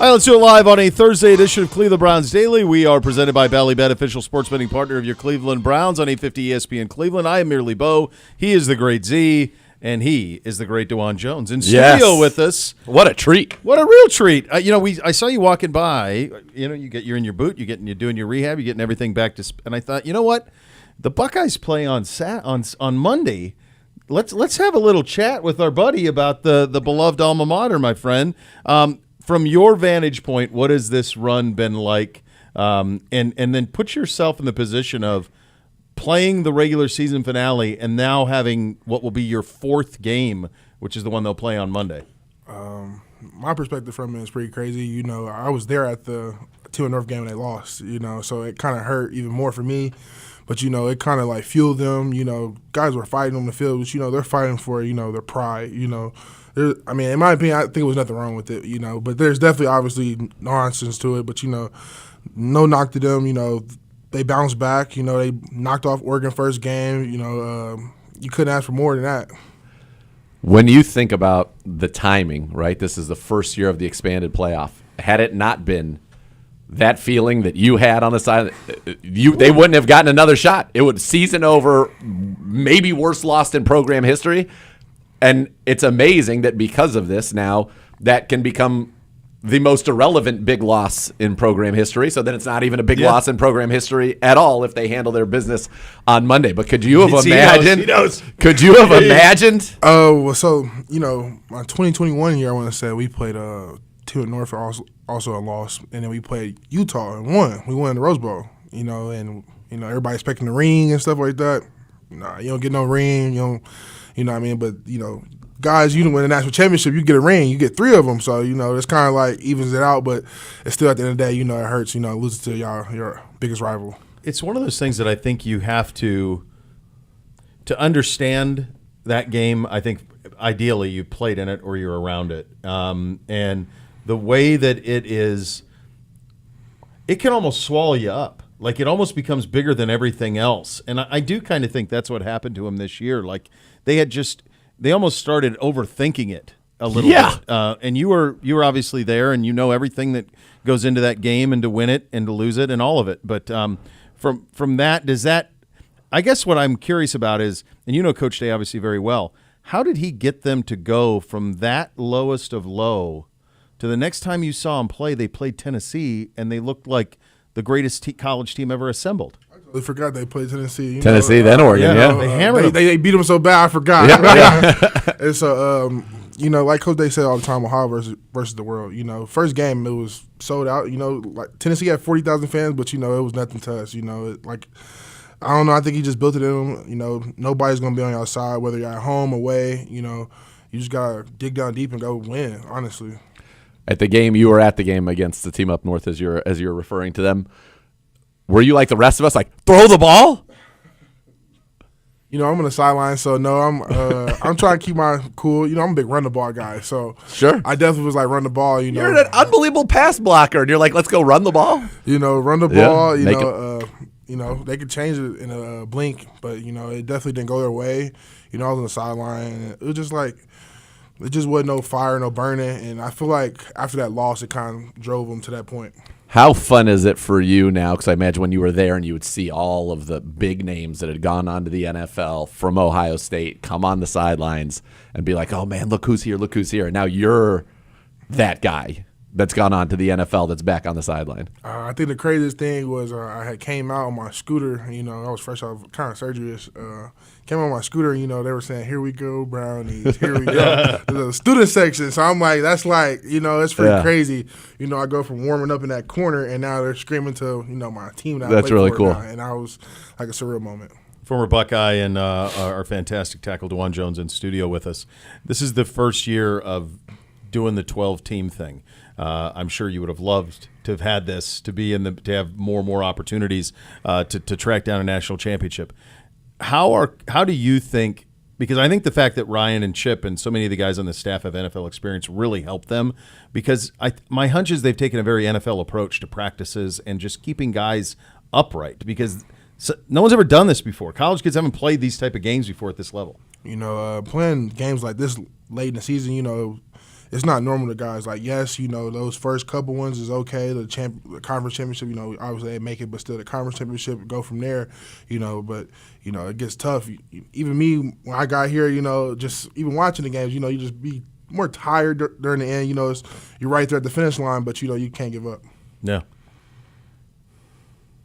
All right, let's do it live on a Thursday edition of Cleveland Browns Daily. We are presented by Ballybet, official sports betting partner of your Cleveland Browns on 850 ESPN Cleveland. I am merely Bo. He is the great Z, and he is the great Dawand Jones in studio with us. What a treat! What a real treat! I saw you walking by. You're in your boot. You're doing your rehab. You're getting everything back to. And I thought, you know what? The Buckeyes play on Monday. Let's have a little chat with our buddy about the beloved alma mater, my friend. From your vantage point, what has this run been like? And then put yourself in the position of playing the regular season finale and now having what will be your fourth game, which is the one they'll play on Monday. My perspective from it is pretty crazy. I was there at the 2 North game and they lost, so it kind of hurt even more for me. But, it kind of like fueled them. Guys were fighting on the field, but, they're fighting for, their pride, in my opinion, I think there was nothing wrong with it, but there's definitely obviously nonsense to it. But, no knock to them, they bounced back, they knocked off Oregon first game, you couldn't ask for more than that. When you think about the timing, right, this is the first year of the expanded playoff. Had it not been that feeling that you had on the side, they wouldn't have gotten another shot. It would season over, maybe worst lost in program history. And it's amazing that because of this now, that can become the most irrelevant big loss in program history. So then it's not even a big loss in program history at all if they handle their business on Monday. But could you have imagined? He knows. Could you have imagined? My 2021 year, I want to say we played 2 at North, also a loss, and then we played Utah and won. We won the Rose Bowl, and everybody expecting the ring and stuff like that. Nah, you don't get no ring. You know what I mean? But guys, you win the national championship, you get a ring, you get 3 of them. So it's kind of like evens it out, but it's still at the end of the day, it hurts. Losing to your biggest rival. It's one of those things that I think you have to understand that game. I think ideally you played in it or you're around it, and the way that it is, it can almost swallow you up. Like it almost becomes bigger than everything else. And I do kind of think that's what happened to him this year. Like they almost started overthinking it a little bit. And you were obviously there, and everything that goes into that game, and to win it and to lose it and all of it. But from that, does that? I guess what I'm curious about is, and Coach Day obviously very well, how did he get them to go from that lowest of low to the next time you saw them play? They played Tennessee, and they looked like the greatest college team ever assembled. I forgot they played Tennessee. Then Oregon, They hammered them. They beat them so bad, I forgot. Yeah. And so, like Coach Day said all the time, Ohio versus the world. First game, it was sold out. Like Tennessee had 40,000 fans, but, it was nothing to us. I don't know. I think he just built it in them. Nobody's going to be on your side, whether you're at home, away. You just got to dig down deep and go win, honestly. You were at the game against the team up north, as you're referring to them. Were you like the rest of us, like throw the ball? I'm on the sideline, so no, I'm trying to keep my cool. I'm a big run the ball guy, so sure. I definitely was like run the ball. You're an unbelievable pass blocker, and you're like, let's go run the ball. Run the ball. They could change it in a blink, but it definitely didn't go their way. I was on the sideline, and it was just like. It just wasn't no fire, no burning, and I feel like after that loss, it kind of drove them to that point. How fun is it for you now? Because I imagine when you were there and you would see all of the big names that had gone on to the NFL from Ohio State come on the sidelines and be like, oh, man, look who's here, And now you're that guy that's gone on to the NFL that's back on the sideline. I think the craziest thing was I had came out on my scooter. I was fresh off kind of surgery. Came on my scooter, they were saying, here we go, Brownies, here we go. There's a student section. So I'm like, that's like, it's pretty crazy. I go from warming up in that corner, and now they're screaming to, my team. That's really cool. Now, and I was like a surreal moment. Former Buckeye and our fantastic tackle, Dawand Jones, in studio with us. This is the first year of doing the 12-team thing. I'm sure you would have loved to have had this, to have more and more opportunities to track down a national championship. How do you think? Because I think the fact that Ryan and Chip and so many of the guys on the staff have NFL experience really helped them. Because my hunch is they've taken a very NFL approach to practices and just keeping guys upright. Because no one's ever done this before. College kids haven't played these type of games before at this level. Playing games like this late in the season, it's not normal to guys. Like, yes, those first couple ones is okay. The conference championship, obviously they make it, but still the conference championship, go from there, but, it gets tough. Even me, when I got here, just even watching the games, you just be more tired during the end. You're right there at the finish line, but, you can't give up. Yeah.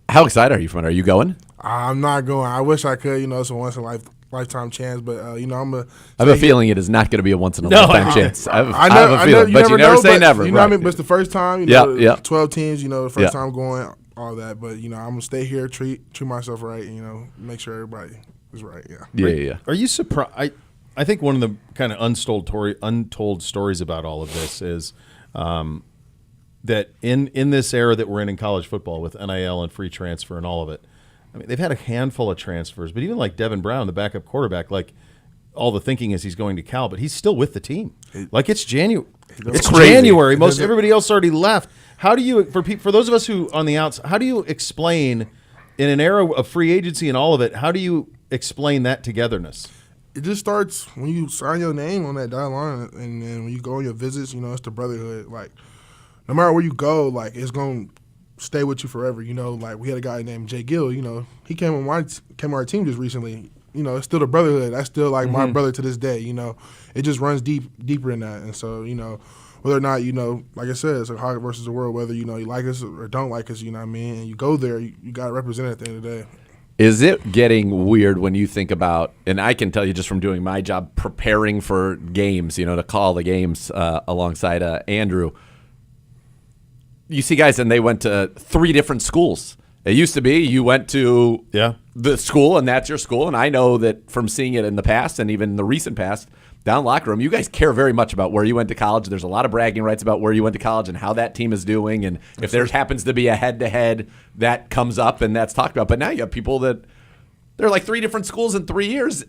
How excited are you for it? Are you going? I'm not going. I wish I could. It's a once in a lifetime chance, but I have a feeling it is not going to be a once in a lifetime chance. I have a you feeling, but you never say never. You know what I mean? But it's the first time. 12 teams. The first time going, all that. But I'm gonna stay here, treat myself right. Make sure everybody is right. Yeah. Are you surprised? I think one of the kind of untold stories about all of this is that in this era that we're in college football with NIL and free transfer and all of it, I mean, they've had a handful of transfers, but even like Devin Brown, the backup quarterback, like all the thinking is he's going to Cal, but he's still with the team. Like it's January. It's crazy. January. Everybody else already left. How do you, for those of us who on the outside, how do you explain in an era of free agency and all of it? How do you explain that togetherness? It just starts when you sign your name on that dotted line, and then when you go on your visits, it's the brotherhood. Like, no matter where you go, like, it's going to stay with you forever. Like, we had a guy named Jay Gill, he came on our team just recently. It's still the brotherhood. That's still, like, my brother to this day, It just runs deeper in that. And so, whether or not, like I said, it's a Hog versus the world, whether, you like us or don't like us, and you go there, you got to represent it at the end of the day. Is it getting weird when you think about, and I can tell you just from doing my job, preparing for games, to call the games alongside Andrew, you see guys and they went to 3 different schools. It used to be you went to the school and that's your school, and I know that from seeing it in the past and even the recent past, down locker room, you guys care very much about where you went to college. There's a lot of bragging rights about where you went to college and how that team is doing, and if there happens to be a head-to-head, that comes up and that's talked about. But now you have people that they're like 3 different schools in 3 years.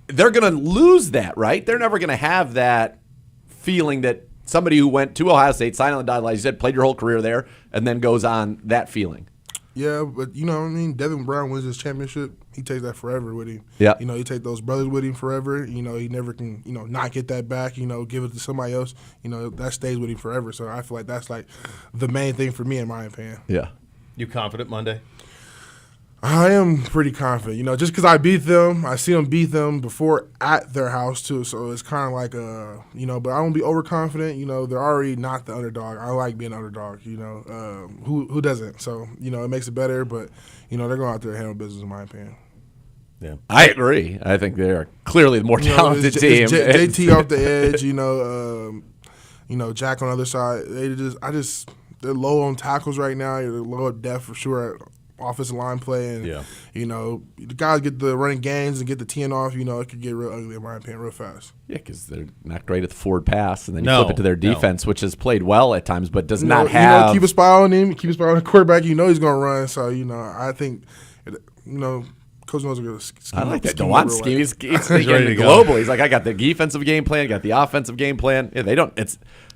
They're going to lose that, right? They're never going to have that feeling that somebody who went to Ohio State, signed on the dotted line, you said, played your whole career there, and then goes on that feeling. Yeah, but you know what I mean? Devin Brown wins his championship. He takes that forever with him. Yeah. He take those brothers with him forever. He never can, not get that back, give it to somebody else. That stays with him forever. So I feel like that's like the main thing for me, in my opinion. Yeah. You confident Monday? I am pretty confident, just because I beat them. I see them beat them before at their house, too. So it's kind of like, but I won't be overconfident. They're already not the underdog. I like being underdog, who doesn't? So, it makes it better. But, they're going out there and handle business, in my opinion. Yeah, I agree. I think they are clearly the more talented team. JT off the edge, Jack on the other side. They're low on tackles right now. They're low at depth for sure. Offensive line play, and the guys get the running gains and get the 10 off. It could get real ugly, in my opinion, real fast. Yeah, because they're not great at the forward pass, and then you flip it to their defense, which has played well at times, but does not have. Keep a spy on him. Keep a spy on the quarterback. He's going to run. So I think, Coach knows going to. I like that. Dawand scheme. He's thinking globally. He's like, I got the defensive game plan, got the offensive game plan. Yeah, they don't.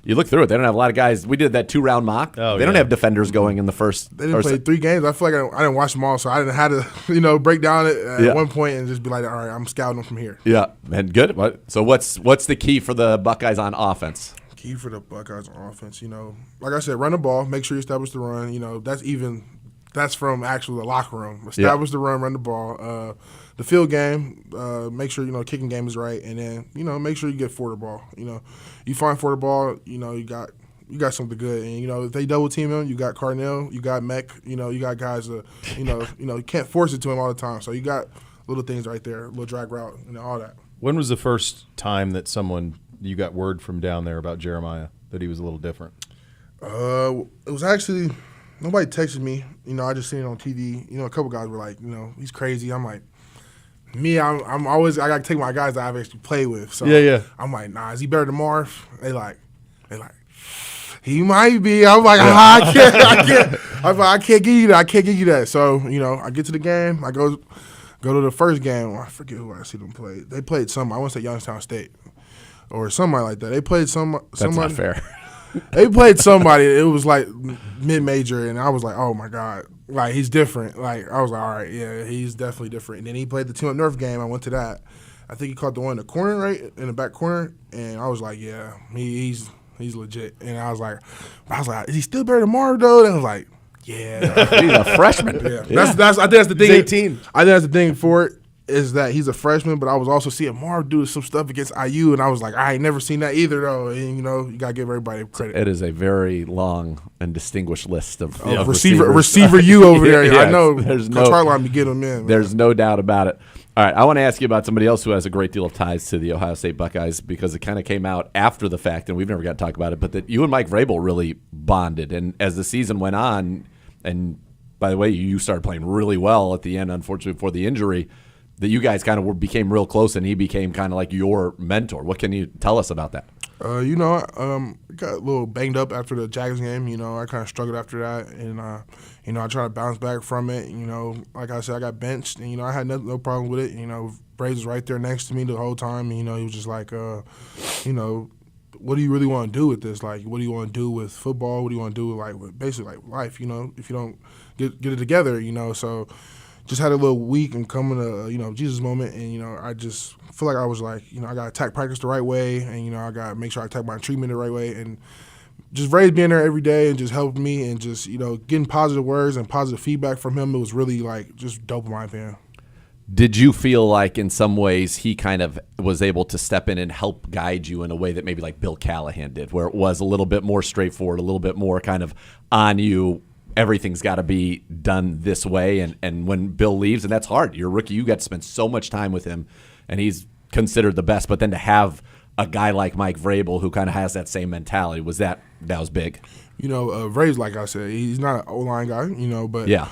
You look through it. They don't have a lot of guys. We did that 2-round mock. They don't have defenders going in the first. They didn't play 3 games. I feel like I didn't watch them all, so I didn't have to, break down it at one point and just be like, all right, I'm scouting them from here. Yeah, and good. So what's the key for the Buckeyes on offense? Key for the Buckeyes on offense, like I said, run the ball. Make sure you establish the run. That's from actually the locker room. Establish the run the ball. The field game, make sure, kicking game is right. And then, make sure you get forward the ball. You find forward the ball, you got something good. And, if they double team him, you got Carnell, you got Mech, you got guys that, you can't force it to him all the time. So you got little things right there, little drag route, all that. When was the first time that you got word from down there about Jeremiah, that he was a little different? It was actually – nobody texted me. I just seen it on TV. A couple guys were like, he's crazy. I'm like, I'm always, I got to take my guys that I've actually played with. So I'm like, nah, is he better than Marv? They like, he might be. I'm like, I can't. I'm like, I can't give you that. I can't give you that. So, I get to the game. I go to the first game. I forget who I see them play. They played somebody. I want to say Youngstown State or somebody like that. They played somebody. That's not fair. They played somebody. It was like mid-major, and I was like, oh my god, like he's different. Like I was like, all right, yeah, he's definitely different. And then he played the team up north game. I went to that. I think he caught the one in the corner, right in the back corner, and I was like, yeah, he's He's legit. And I was like, is he still better than Marv though? And I was like, yeah. He's a freshman. Yeah. That's I think that's the thing. He's 18. I think that's the thing for it is that he's a freshman, but I was also seeing Marv do some stuff against IU, and I was like, I ain't never seen that either though. And you gotta give everybody credit. It is a very long and distinguished list of receiver you over there. Yes, I know. there's Coach no- Hartline be getting them in. Man. There's no doubt about it. All right, I want to ask you about somebody else who has a great deal of ties to the Ohio State Buckeyes because it kind of came out after the fact, and we've never got to talk about it, but that you and Mike Vrabel really bonded. And as the season went on, and by the way, you started playing really well at the end, unfortunately, before the injury, that you guys kind of became real close, and he became kind of like your mentor. What can you tell us about that? I got a little banged up after the Jags game. I kind of struggled after that, and I tried to bounce back from it. Like I said, I got benched, and I had no problem with it. Braves was right there next to me the whole time. And, he was just like, what do you really want to do with this? Like, what do you want to do with football? What do you want to do with basically life? If you don't get it together, So just had a little week and coming to Jesus moment, and I just feel like I was like I got to attack practice the right way, and I got to make sure I attack my treatment the right way, and just Ray's being there every day and just helping me and just getting positive words and positive feedback from him. It was really like just dope in my opinion. Did you feel like in some ways he kind of was able to step in and help guide you in a way that maybe like Bill Callahan did, where it was a little bit more straightforward, a little bit more kind of on you? Everything's got to be done this way. And when Bill leaves, and that's hard. You're a rookie. You got to spend so much time with him, and he's considered the best. But then to have a guy like Mike Vrabel who kind of has that same mentality, that was big? Vrabel's, like I said, he's not an O-line guy, but yeah.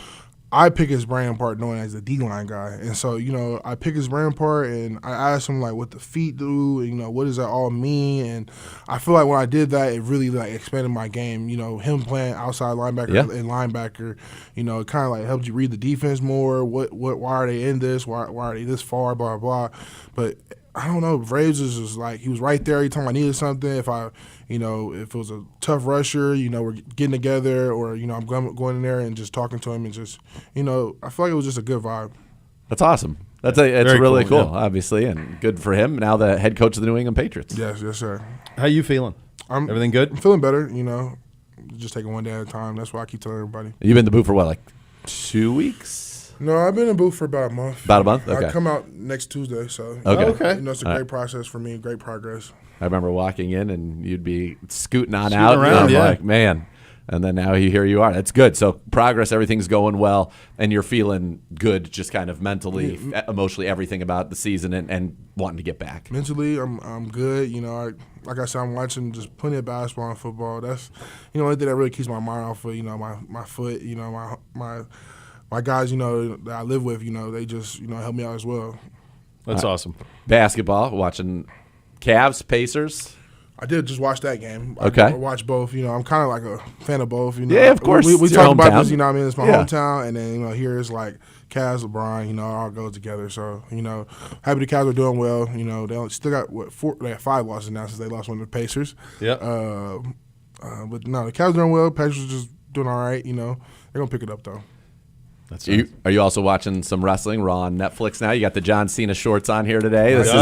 I pick his brain apart knowing as a D-line guy. And so, I pick his brain apart and I ask him, like, what the feet do, what does that all mean? And I feel like when I did that, it really, like, expanded my game. Him playing outside linebacker and linebacker, it kind of, like, helped you read the defense more. Why are they in this? Why are they this far, blah, blah. But I don't know. Braves is just like he was right there every time I needed something. If it was a tough rusher, we're getting together, or I'm going in there and just talking to him and just I feel like it was just a good vibe. That's awesome. It's really cool, yeah. Obviously, and good for him. Now the head coach of the New England Patriots. Yes, sir. How you feeling? Everything good? I'm feeling better. Just taking one day at a time. That's why I keep telling everybody. You've been in the booth for what, like 2 weeks? No, I've been in booth for about a month. About a month? Okay. I come out next Tuesday, so okay. It's a great process for me, great progress. I remember walking in and you'd be scooting out. Around, and I'm like, man. And then now here you are. That's good. So progress, everything's going well, and you're feeling good, just kind of mentally, emotionally, everything about the season and wanting to get back. Mentally, I'm good. Like I said, I'm watching just plenty of basketball and football. That's the only thing that really keeps my mind off of my foot. My guys, that I live with, they just, help me out as well. That's awesome. Basketball, watching Cavs, Pacers. I did just watch that game. Okay. I watched both. I'm kind of like a fan of both. Yeah, of course. We It's talk your about hometown. this, it's my hometown. And then, here it's like Cavs, LeBron, it all goes together. So, happy the Cavs are doing well. They still got, they have 5 losses now since they lost one to the Pacers. Yeah. But no, the Cavs are doing well. Pacers are just doing all right. They're going to pick it up, though. Are you also watching some wrestling Raw on Netflix now? You got the John Cena shorts on here today. This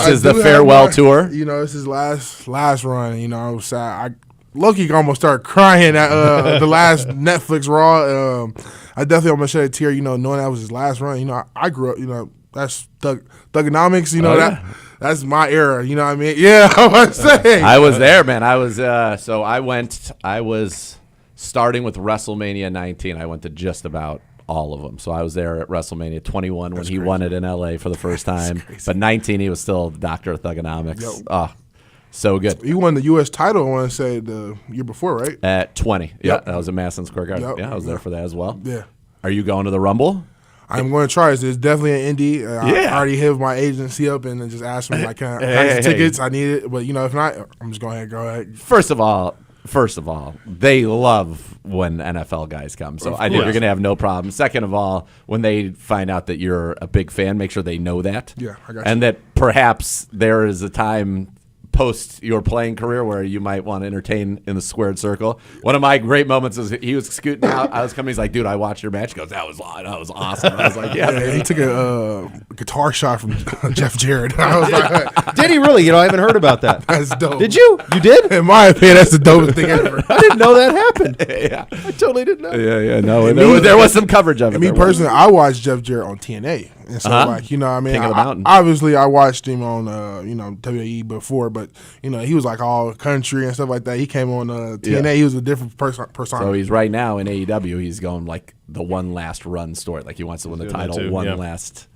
is the farewell tour. This is last run. I was sad. Low-key almost started crying at the last Netflix Raw. I definitely almost shed a tear. Knowing that was his last run. I grew up. That's Thugonomics. That's my era. You know what I mean? Yeah, I was saying. I was there, man. I was. So I went. I was starting with WrestleMania 19. I went to just about all of them. So I was there at WrestleMania 21 when he won it in LA for the first time. But 19, he was still Dr. Thugonomics. Yep. Oh, so good. You won the U.S. title, I want to say, the year before, right? At 20. Yep. Yeah, that was at Madison Square Garden. Yep. Yeah, I was there for that as well. Yeah. Are you going to the Rumble? I'm going to try it. It's definitely an indie. I already hit my agency up and just asked them, like, can I have tickets? I need it. But, if not, I'm just going to go ahead. First of all, they love when NFL guys come. So I think you're going to have no problem. Second of all, when they find out that you're a big fan, make sure they know that. Yeah, I got you. And that perhaps there is a time post your playing career where you might want to entertain in the squared circle. One of my great moments is he was scooting out. I was coming. He's like, dude, I watched your match. He goes, that was awesome. I was like, yeah. He took a guitar shot from Jeff Jarrett. I was like, Did he really? I haven't heard about that. That's dope. Did you? You did? In my opinion, that's the dopest thing ever. I didn't know that happened. Yeah. I totally didn't know. Yeah. No, there was some coverage of it. Me personally, I watched Jeff Jarrett on TNA, and so like what I mean, King of the Mountain. Obviously, I watched him on WWE before, but he was like all country and stuff like that. He came on TNA. Yeah. He was a different person. So he's right now in AEW. He's going like the one last run story. Like he wants to win the title one last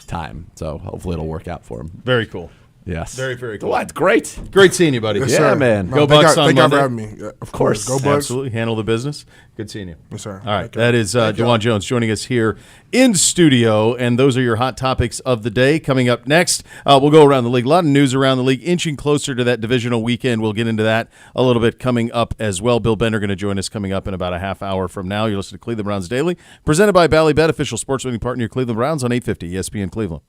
time. So hopefully it'll work out for him. Very cool. Yes. Very, very cool. What? Great. Great seeing you, buddy. Yes, Yeah, sir. man. Go Bucks on Thank God for Monday. having me. Yeah, of course. Go Bucks. Absolutely. Handle the business. Good seeing you. Yes, sir. All right. Thank you. That is Dawand Jones joining us here in studio, and those are your hot topics of the day. Coming up next, we'll go around the league. A lot of news around the league, inching closer to that divisional weekend. We'll get into that a little bit coming up as well. Bill Bender going to join us coming up in about a half hour from now. You're listening to Cleveland Browns Daily, presented by Ballybet, official sports betting partner of Cleveland Browns on 850 ESPN Cleveland.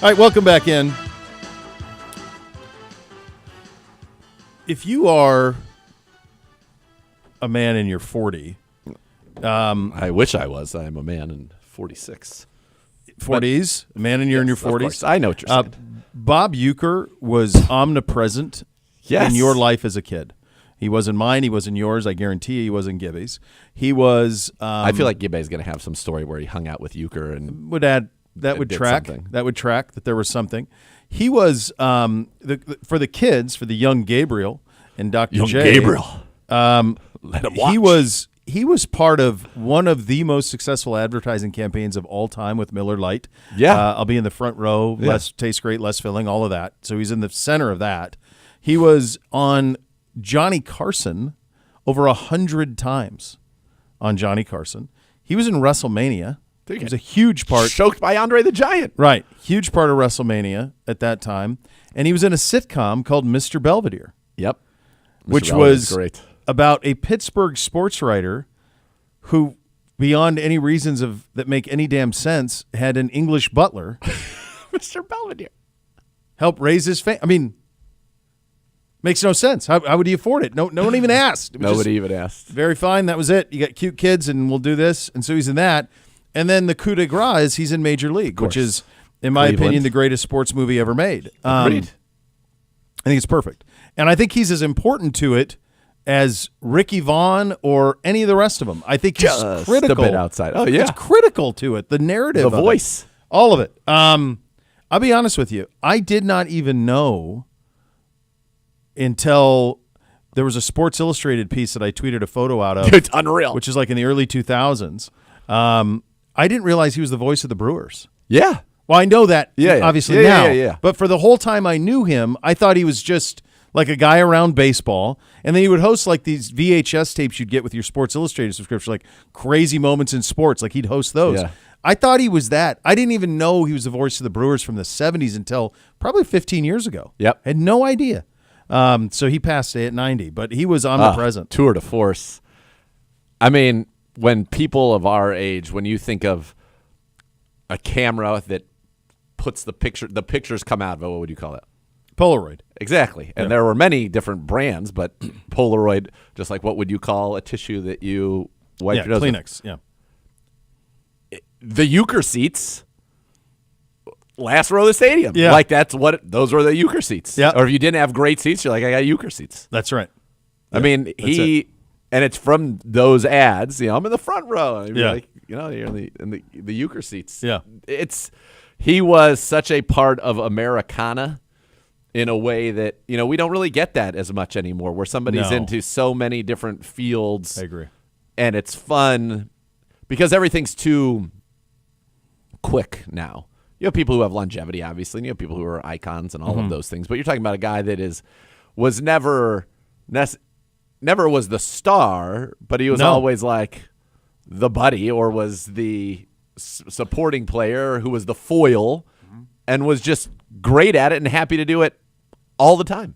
All right, welcome back in. If you are a man in your 40, I wish I was. I am a man in 46. 40s, a man in your 40s. I know what you're saying. Bob Uecker was omnipresent in your life as a kid. He was in mine. He was in yours. I guarantee you he was in Gibby's. He was. I feel like Gibby's going to have some story where he hung out with Uecker and would add that would did track. something. That would track that there was something. He was for the kids, for the young Gabriel and Dr. Young J. Gabriel. Let him watch. He was part of one of the most successful advertising campaigns of all time with Miller Lite. Yeah. I'll be in the front row. Less tastes great, less filling, all of that. So he's in the center of that. He was on Johnny Carson over 100 times on Johnny Carson. He was in WrestleMania. He was a huge part. Choked by Andre the Giant. Right. Huge part of WrestleMania at that time. And he was in a sitcom called Mr. Belvedere. Yep. Which Mr. was great. about a Pittsburgh sports writer who, beyond any reasons that make any damn sense, had an English butler Mr. Belvedere. help raise his family. I mean, makes no sense. How would he afford it? No one even asked. It was Nobody just, even asked. very fine. That was it. You got cute kids, and we'll do this. And so he's in that. And then the coup de grace is he's in Major League, which is, in my opinion, the greatest sports movie ever made. Agreed. I think it's perfect. And I think he's as important to it as Ricky Vaughn or any of the rest of them. I think he's Just critical. a bit outside. Oh, yeah. It's critical to it, the narrative, The of voice. it, all of it. I'll be honest with you. I did not even know until there was a Sports Illustrated piece that I tweeted a photo out of. It's unreal. Which is like in the early 2000s. I didn't realize he was the voice of the Brewers. Yeah. Well, I know that obviously now. Yeah. But for the whole time I knew him, I thought he was just like a guy around baseball. And then he would host like these VHS tapes you'd get with your Sports Illustrated subscription, like Crazy Moments in Sports. Like he'd host those. Yeah. I thought he was that. I didn't even know he was the voice of the Brewers from the 70s until probably 15 years ago. Yep. Had no idea. So he passed at 90, but he was omnipresent. Tour de force. I mean, when people of our age, when you think of a camera that puts the pictures come out of it, what would you call it? Polaroid. Exactly. And there were many different brands, but Polaroid, just like what would you call a tissue that you wipe your nose with? Kleenex. Yeah. The Euchre seats, last row of the stadium. Yeah. Like those were the Euchre seats. Yeah. Or if you didn't have great seats, you're like, I got Euchre seats. That's right. I mean, and it's from those ads, I'm in the front row. And Yeah. like, you're in the Euchre seats. Yeah. He was such a part of Americana in a way that, we don't really get that as much anymore, where somebody's No. into so many different fields. I agree. And it's fun because everything's too quick now. You have people who have longevity, obviously, and you have people who are icons and all of those things. But you're talking about a guy that was never was the star, but he was always like the buddy, or was the supporting player who was the foil, and was just great at it and happy to do it all the time.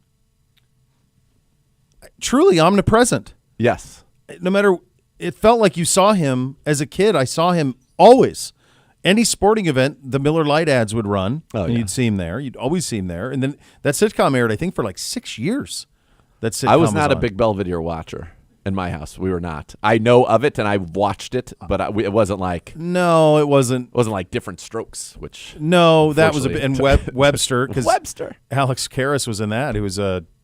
Truly omnipresent. Yes. No matter, it felt like you saw him as a kid. I saw him always. Any sporting event, the Miller Lite ads would run, and you'd see him there. You'd always see him there. And then that sitcom aired, I think, for like 6 years. That sitcom I was not a on. big Belvedere watcher in my house. We were not. I know of it, and I watched it, but it wasn't like No, it wasn't. like Different Strokes, which No, that was a bit. And Unfortunately. Webster, because Webster. Alex Karras was in that. He was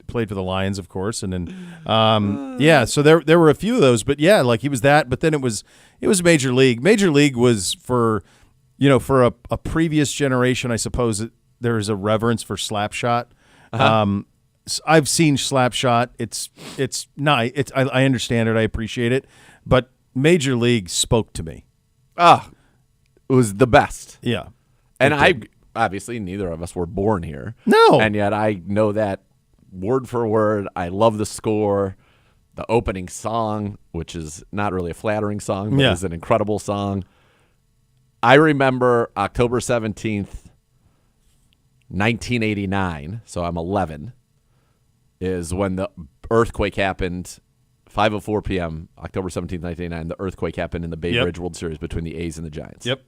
played for the Lions, of course, and then so there were a few of those. But yeah, like he was that. But then it was Major League. Major League was for a previous generation. I suppose there is a reverence for Slapshot. I've seen Slapshot. It's nice. I understand it. I appreciate it. But Major League spoke to me. It was the best. Yeah. And obviously neither of us were born here. No. And yet I know that word for word. I love the score, the opening song, which is not really a flattering song, but is an incredible song. I remember October 17th, 1989, so I'm 11, is when the earthquake happened, 5:04 p.m., October 17th, 1989, the earthquake happened in the Bay Bridge World Series between the A's and the Giants. Yep.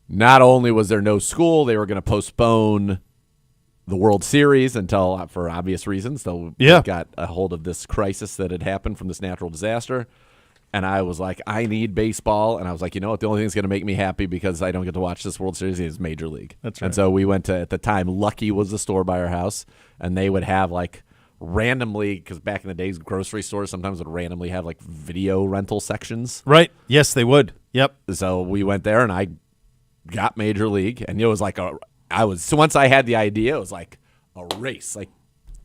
Not only was there no school, they were going to postpone the World Series until, for obvious reasons, they got a hold of this crisis that had happened from this natural disaster. And I was like, I need baseball. And I was like, you know what? The only thing that's going to make me happy because I don't get to watch this World Series is Major League. That's right. And so we went to, at the time, Lucky was the store by our house. And they would have like randomly, because back in the days, grocery stores sometimes would randomly have like video rental sections. Right. Yes, they would. Yep. So we went there and I got Major League, and it was like so once I had the idea, it was like a race, like,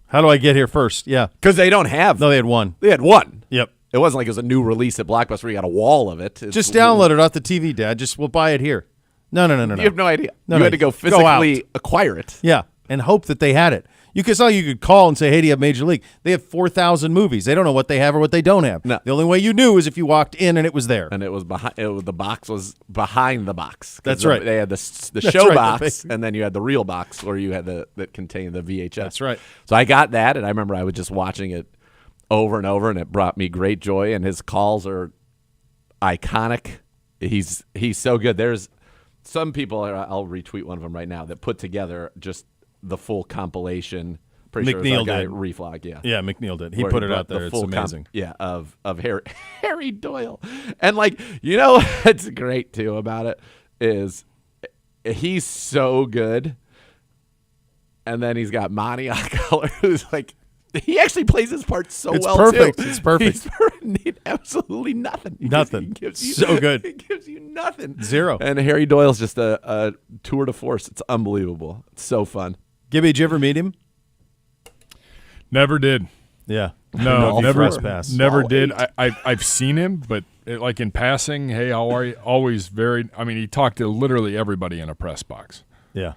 How do I get here first? Yeah. because they don't have. No, they had one. They had one. Yep. It wasn't like it was a new release at Blockbuster where you got a wall of it. Just download it off the TV, Dad. We'll buy it here. No. You have no idea. No, you had to go physically out. acquire it. Yeah, and hope that they had it. You could call and say, "Hey, do you have Major League?" They have 4,000 movies. They don't know what they have or what they don't have. No. The only way you knew is if you walked in and it was there. And it was behind. The box was behind the box. That's right. They had the show right, box, and then you had the real box where you had that contained the VHS. That's right. So I got that, and I remember I was just watching it over and over, and it brought me great joy. And his calls are iconic. He's so good. There's some people. I'll retweet one of them right now that put together just the full compilation. Pretty sure it was McNeil that guy, did. Reflog, yeah. Yeah, McNeil did. He Where put it brought out there. the It's full amazing. of Harry Doyle. And like, you know what's great too about it is he's so good. And then he's got Monty on color, who's like, he actually plays his part so It's well perfect. too. It's perfect. He's need absolutely nothing. Nothing. He gives you, So good. He gives you nothing. Zero. And Harry Doyle's just a tour de force. It's unbelievable. It's so fun. Gibby, did you ever meet him? Never did. Yeah. No, All never. press pass. Never All did. eight. I've seen him, but like in passing, hey, how are you? Always very. I mean, he talked to literally everybody in a press box. Yeah.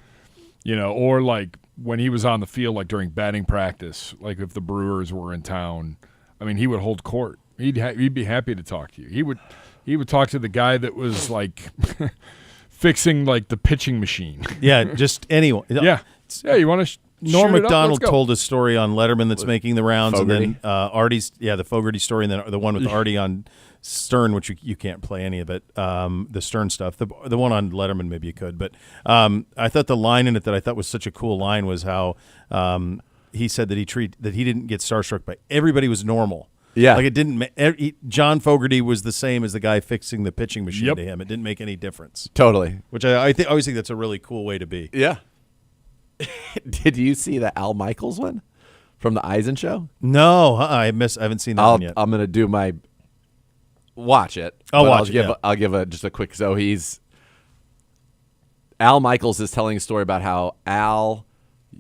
You know, or like when he was on the field, like during batting practice, like if the Brewers were in town, I mean, he would hold court. He'd be happy to talk to you. He would talk to the guy that was like fixing like the pitching machine. Yeah, just anyone. Yeah, you want to. Norm Shoot it up? Macdonald Let's go. told a story on Letterman that's making the rounds, Fogarty. and then Artie's, the Fogarty story, and then the one with Artie on Stern, which you can't play any of it, the Stern stuff. The one on Letterman maybe you could, but I thought the line in it that I thought was such a cool line was how he said that he didn't get starstruck by everybody was normal. Yeah. Like it didn't. John Fogarty was the same as the guy fixing the pitching machine Yep. to him. It didn't make any difference. Totally. Which I always think that's a really cool way to be. Yeah. Did you see the Al Michaels one from the Eisen show? No, I haven't seen that one yet. I'm gonna do my watch it. I'll but watch it, yeah. I'll give just a quick. So Al Michaels is telling a story about how Al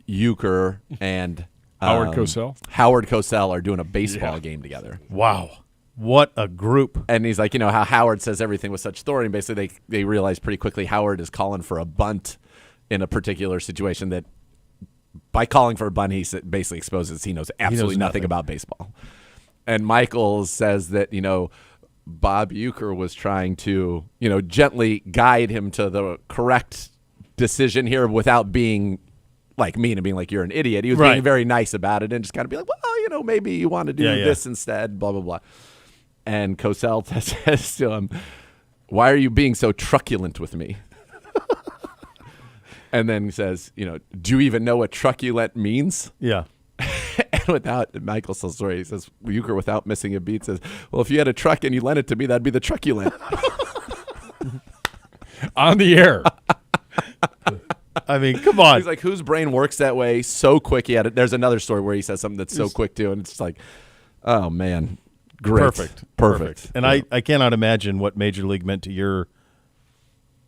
Uecker and Howard Cosell? Howard Cosell are doing a baseball game together. Wow, what a group! And he's like, how Howard says everything with such authority. And basically, they realize pretty quickly Howard is calling for a bunt in a particular situation that by calling for a bunt, he basically exposes he knows absolutely nothing about baseball. And Michaels says that, Bob Uecker was trying to, gently guide him to the correct decision here without being like mean and being like, you're an idiot. He was being very nice about it and just kind of be like, well, maybe you want to do this instead, blah, blah, blah. And Cosell says to him, why are you being so truculent with me? And then he says, do you even know what truculent means? Yeah. And without Michael's story, he says, Uecker, without missing a beat, says, well, if you had a truck and you lent it to me, that'd be the truculent. On the air. I mean, come on. He's like, whose brain works that way so quick? There's another story where he says something that's so quick, too, and it's just like, oh, man. Great. Perfect. And Yeah. I cannot imagine what Major League meant to your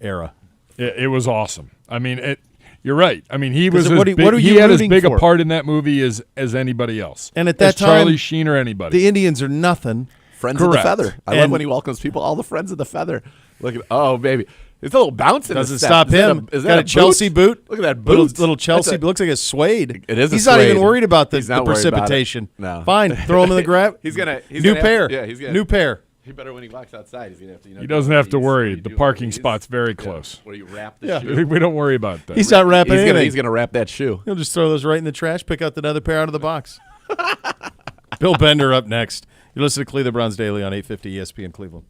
era. It was awesome. I mean, you're right. I mean, he was what as are big, you he had as rooting big for? a part in that movie as anybody else. And at that as time, Charlie Sheen or anybody. The Indians are nothing. Friends of the Correct. Feather. I love when he welcomes people, all the Friends of the Feather. Look at, oh, baby. It's a little bounce in Doesn't his step. stop Is that him. Is Got that a Chelsea boot. Look at that boot. Little Chelsea. Looks like a suede. It is a He's not suede. even worried about the He's not worried about it. precipitation. No. Fine. Throw him in the grab. He's new gonna pair. Have, yeah, he's gonna new pair. He better when he walks outside. He's gonna have to. he doesn't have to worry. The parking spot's very close. Where you wrap the shoe. We don't worry about that. He's not wrapping anything. He's gonna wrap that shoe. He'll just throw those right in the trash. Pick out another pair out of the box. Bill Bender up next. You listen to Cleveland Browns Daily on 850 ESPN Cleveland.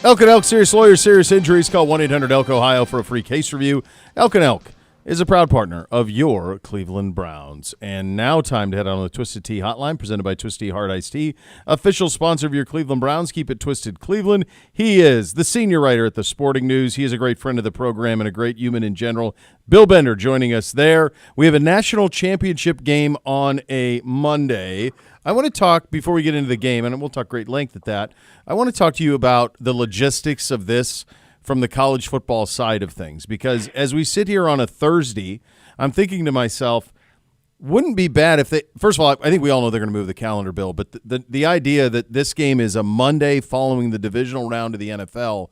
Elk and Elk, serious lawyers, serious injuries. Call 1-800-ELK-OHIO for a free case review. Elk and Elk is a proud partner of your Cleveland Browns. And now time to head on the Twisted Tea Hotline, presented by Twisted Tea Hard Iced Tea, official sponsor of your Cleveland Browns. Keep it twisted, Cleveland. He is the senior writer at the Sporting News. He is a great friend of the program and a great human in general. Bill Bender joining us there. We have a national championship game on a Monday. I want to talk, before we get into the game, and we'll talk great length at that, I want to talk to you about the logistics of this from the college football side of things, because as we sit here on a Thursday, I'm thinking to myself, wouldn't be bad if they – first of all, I think we all know they're going to move the calendar, Bill, but the idea that this game is a Monday following the divisional round of the NFL,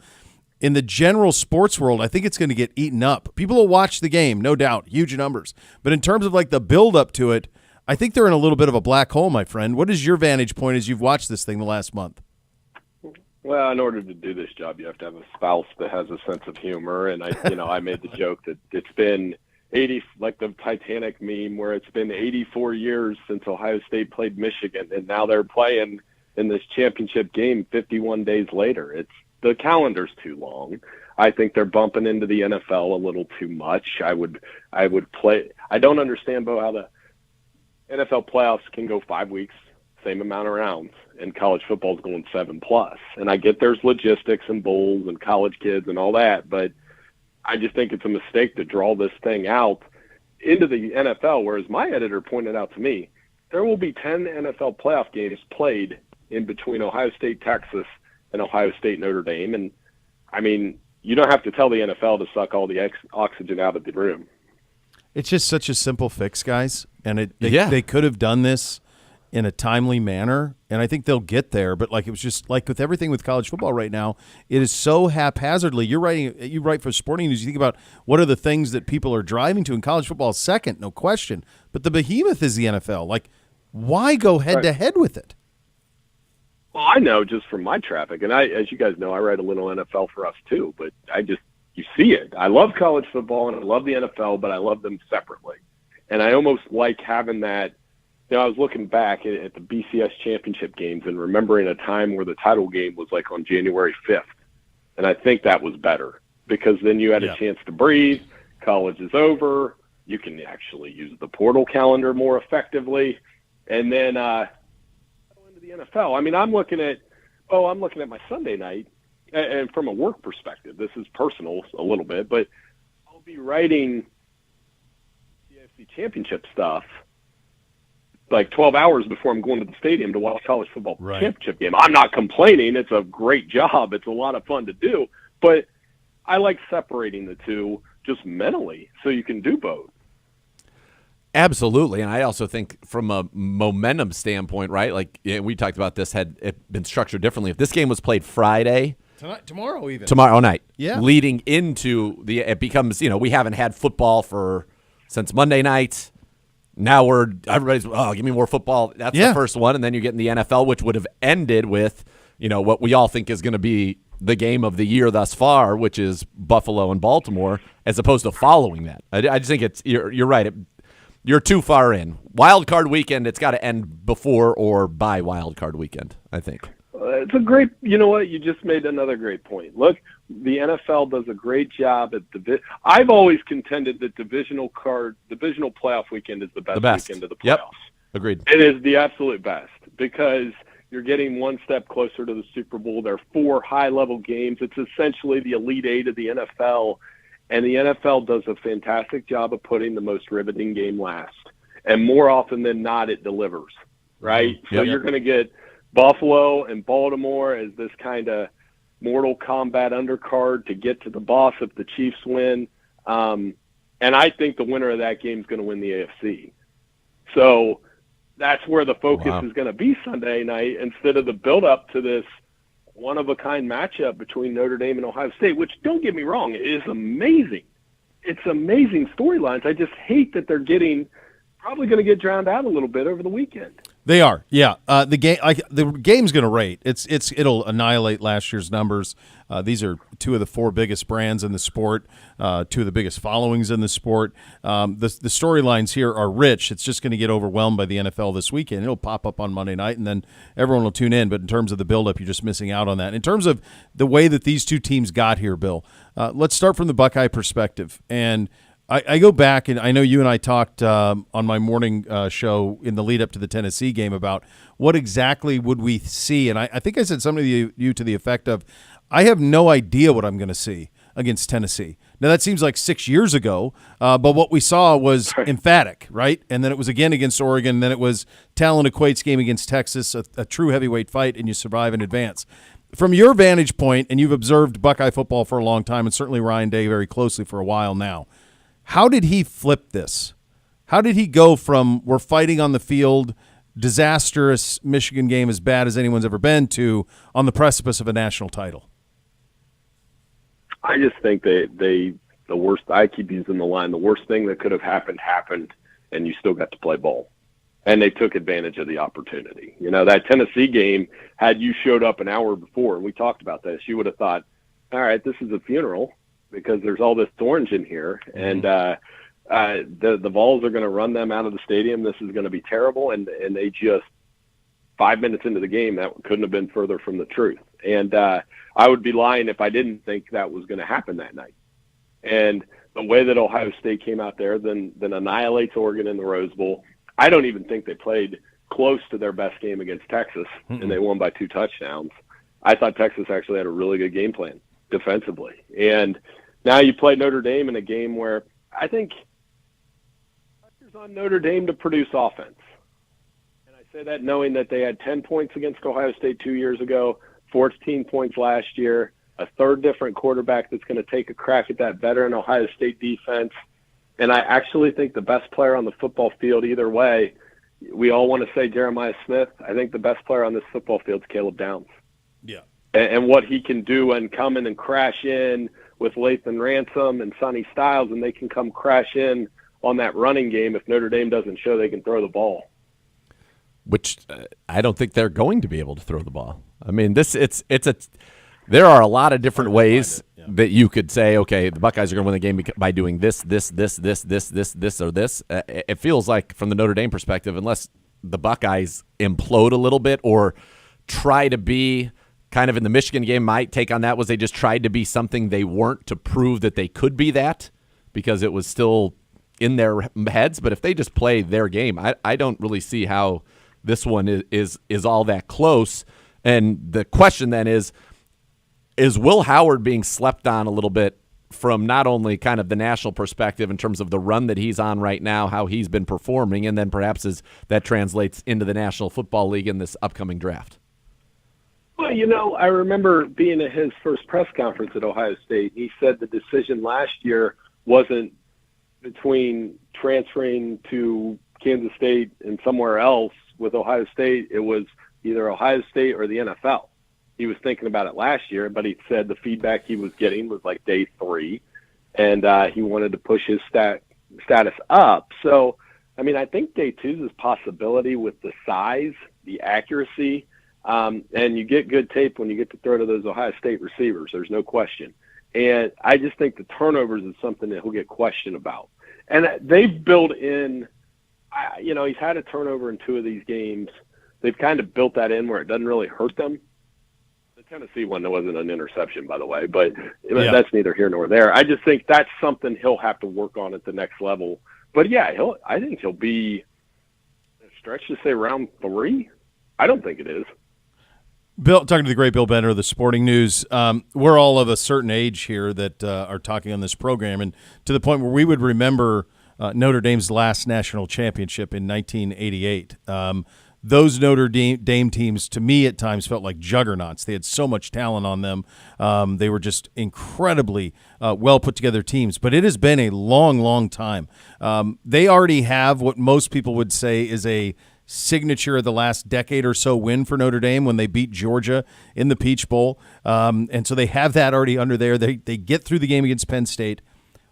in the general sports world, I think it's going to get eaten up. People will watch the game, no doubt, huge numbers. But in terms of like the build-up to it, I think they're in a little bit of a black hole, my friend. What is your vantage point as you've watched this thing the last month? Well, in order to do this job, you have to have a spouse that has a sense of humor. And I made the joke that it's been 80, like the Titanic meme, where it's been 84 years since Ohio State played Michigan, and now they're playing in this championship game 51 days later. The calendar's too long. I think they're bumping into the NFL a little too much. I would play. I don't understand, Bo, how the NFL playoffs can go 5 weeks, same amount of rounds, and college football's going 7+. And I get there's logistics and bowls and college kids and all that, but I just think it's a mistake to draw this thing out into the NFL, whereas my editor pointed out to me, there will be 10 NFL playoff games played in between Ohio State, Texas, and Ohio State, Notre Dame. And, I mean, you don't have to tell the NFL to suck all the oxygen out of the room. It's just such a simple fix, guys, and they could have done this in a timely manner, and I think they'll get there. But like it was just like with everything with college football right now, it is so haphazardly. You write for Sporting News. You think about what are the things that people are driving to, in college football is second, no question. But the behemoth is the NFL. Like, why go head to head with it? Well, I know just from my traffic, and as you guys know, I write a little NFL for us too. But you see it. I love college football and I love the NFL, but I love them separately. And I almost like having that. You know, I was looking back at the BCS championship games and remembering a time where the title game was like on January 5th. And I think that was better because then you had a chance to breathe. College is over. You can actually use the portal calendar more effectively. And then into the NFL. I mean, I'm looking at my Sunday night, and from a work perspective, this is personal a little bit, but I'll be writing the AFC championship stuff like 12 hours before I'm going to the stadium to watch college football championship game. I'm not complaining. It's a great job. It's a lot of fun to do, but I like separating the two just mentally so you can do both. Absolutely, and I also think from a momentum standpoint, right? Like we talked about this, had it been structured differently. If this game was played Friday, tomorrow night, leading into it becomes, we haven't had football since Monday night. Now everybody's give me more football. That's the first one, and then you get in the NFL, which would have ended with what we all think is going to be the game of the year thus far, which is Buffalo and Baltimore, as opposed to following that. I just think you're right. You're too far in. Wild card weekend, it's got to end before or by wild card weekend, I think. It's a great, you know what? You just made another great point. Look, the NFL does a great job at I've always contended that divisional playoff weekend is the best weekend of the playoffs. Yep. Agreed. It is the absolute best because you're getting one step closer to the Super Bowl. There are 4 high-level games. It's essentially the Elite Eight of the NFL. And the NFL does a fantastic job of putting the most riveting game last. And more often than not, it delivers, right? So you're going to get Buffalo and Baltimore as this kind of Mortal Kombat undercard to get to the boss if the Chiefs win. And I think the winner of that game is going to win the AFC. So that's where the focus is going to be Sunday night instead of the build-up to this one-of-a-kind matchup between Notre Dame and Ohio State, which, don't get me wrong, is amazing. It's amazing storylines. I just hate that they're probably going to get drowned out a little bit over the weekend. They are, yeah. The game's going to rate. It'll annihilate last year's numbers. These are two of the four biggest brands in the sport, two of the biggest followings in the sport. The storylines here are rich. It's just going to get overwhelmed by the NFL this weekend. It'll pop up on Monday night, and then everyone will tune in. But in terms of the buildup, you're just missing out on that. In terms of the way that these two teams got here, Bill, let's start from the Buckeye perspective. And I go back, and I know you and I talked on my morning show in the lead up to the Tennessee game about what exactly would we see. And I think I said something to you to the effect of, I have no idea what I'm going to see against Tennessee. Now, that seems like 6 years ago, but what we saw was emphatic, right? And then it was again against Oregon, and then it was talent equates game against Texas, a true heavyweight fight, and you survive in advance. From your vantage point, and you've observed Buckeye football for a long time, and certainly Ryan Day very closely for a while now, how did he flip this? How did he go from we're fighting on the field, disastrous Michigan game as bad as anyone's ever been, to on the precipice of a national title? I just think the worst, I keep using the line, the worst thing that could have happened, and you still got to play ball. And they took advantage of the opportunity. You know, that Tennessee game, had you showed up an hour before, and we talked about this, you would have thought, all right, this is a funeral, because there's all this orange in here, and the Vols are going to run them out of the stadium. This is going to be terrible, and they just 5 minutes into the game, that couldn't have been further from the truth. And I would be lying if I didn't think that was going to happen that night. And the way that Ohio State came out there, then annihilates Oregon in the Rose Bowl. I don't even think they played close to their best game against Texas, and they won by 2 touchdowns. I thought Texas actually had a really good game plan defensively, and now you play Notre Dame in a game where I think pressure's on Notre Dame to produce offense. And I say that knowing that they had 10 points against Ohio State 2 years ago, 14 points last year, a third different quarterback that's going to take a crack at that veteran Ohio State defense. And I actually think the best player on the football field either way, we all want to say Jeremiah Smith. I think the best player on this football field is Caleb Downs. Yeah. And what he can do and come in and crash in with Lathan Ransom and Sonny Styles, and they can come crash in on that running game if Notre Dame doesn't show they can throw the ball. Which I don't think they're going to be able to throw the ball. I mean, there are a lot of different ways that you could say, okay, the Buckeyes are going to win the game by doing this, or this. It feels like, from the Notre Dame perspective, unless the Buckeyes implode a little bit or try to be kind of in the Michigan game, my take on that was they just tried to be something they weren't to prove that they could be that, because it was still in their heads. But if they just play their game, I don't really see how this one is all that close. And the question then is Will Howard being slept on a little bit from not only kind of the national perspective in terms of the run that he's on right now, how he's been performing, and then perhaps as that translates into the National Football League in this upcoming draft? Well, you know, I remember being at his first press conference at Ohio State. He said the decision last year wasn't between transferring to Kansas State and somewhere else with Ohio State. It was either Ohio State or the NFL. He was thinking about it last year, but he said the feedback he was getting was like day 3, and he wanted to push his status up. So, I mean, I think day 2 is a possibility with the size, the accuracy, and you get good tape when you get to throw to those Ohio State receivers. There's no question. And I just think the turnovers is something that he'll get questioned about. And they've built in, you know, he's had a turnover in 2 of these games. They've kind of built that in where it doesn't really hurt them. The Tennessee one, that wasn't an interception, by the way, but that's neither here nor there. I just think that's something he'll have to work on at the next level. But, yeah, I think he'll be a stretch to say round 3. I don't think it is. Bill, talking to the great Bill Bender of the Sporting News, we're all of a certain age here that are talking on this program, and to the point where we would remember Notre Dame's last national championship in 1988. Those Notre Dame teams, to me, at times felt like juggernauts. They had so much talent on them. They were just incredibly well put together teams. But it has been a long, long time. They already have what most people would say is a signature of the last decade or so win for Notre Dame when they beat Georgia in the Peach Bowl. And so they have that already under there. They get through the game against Penn State.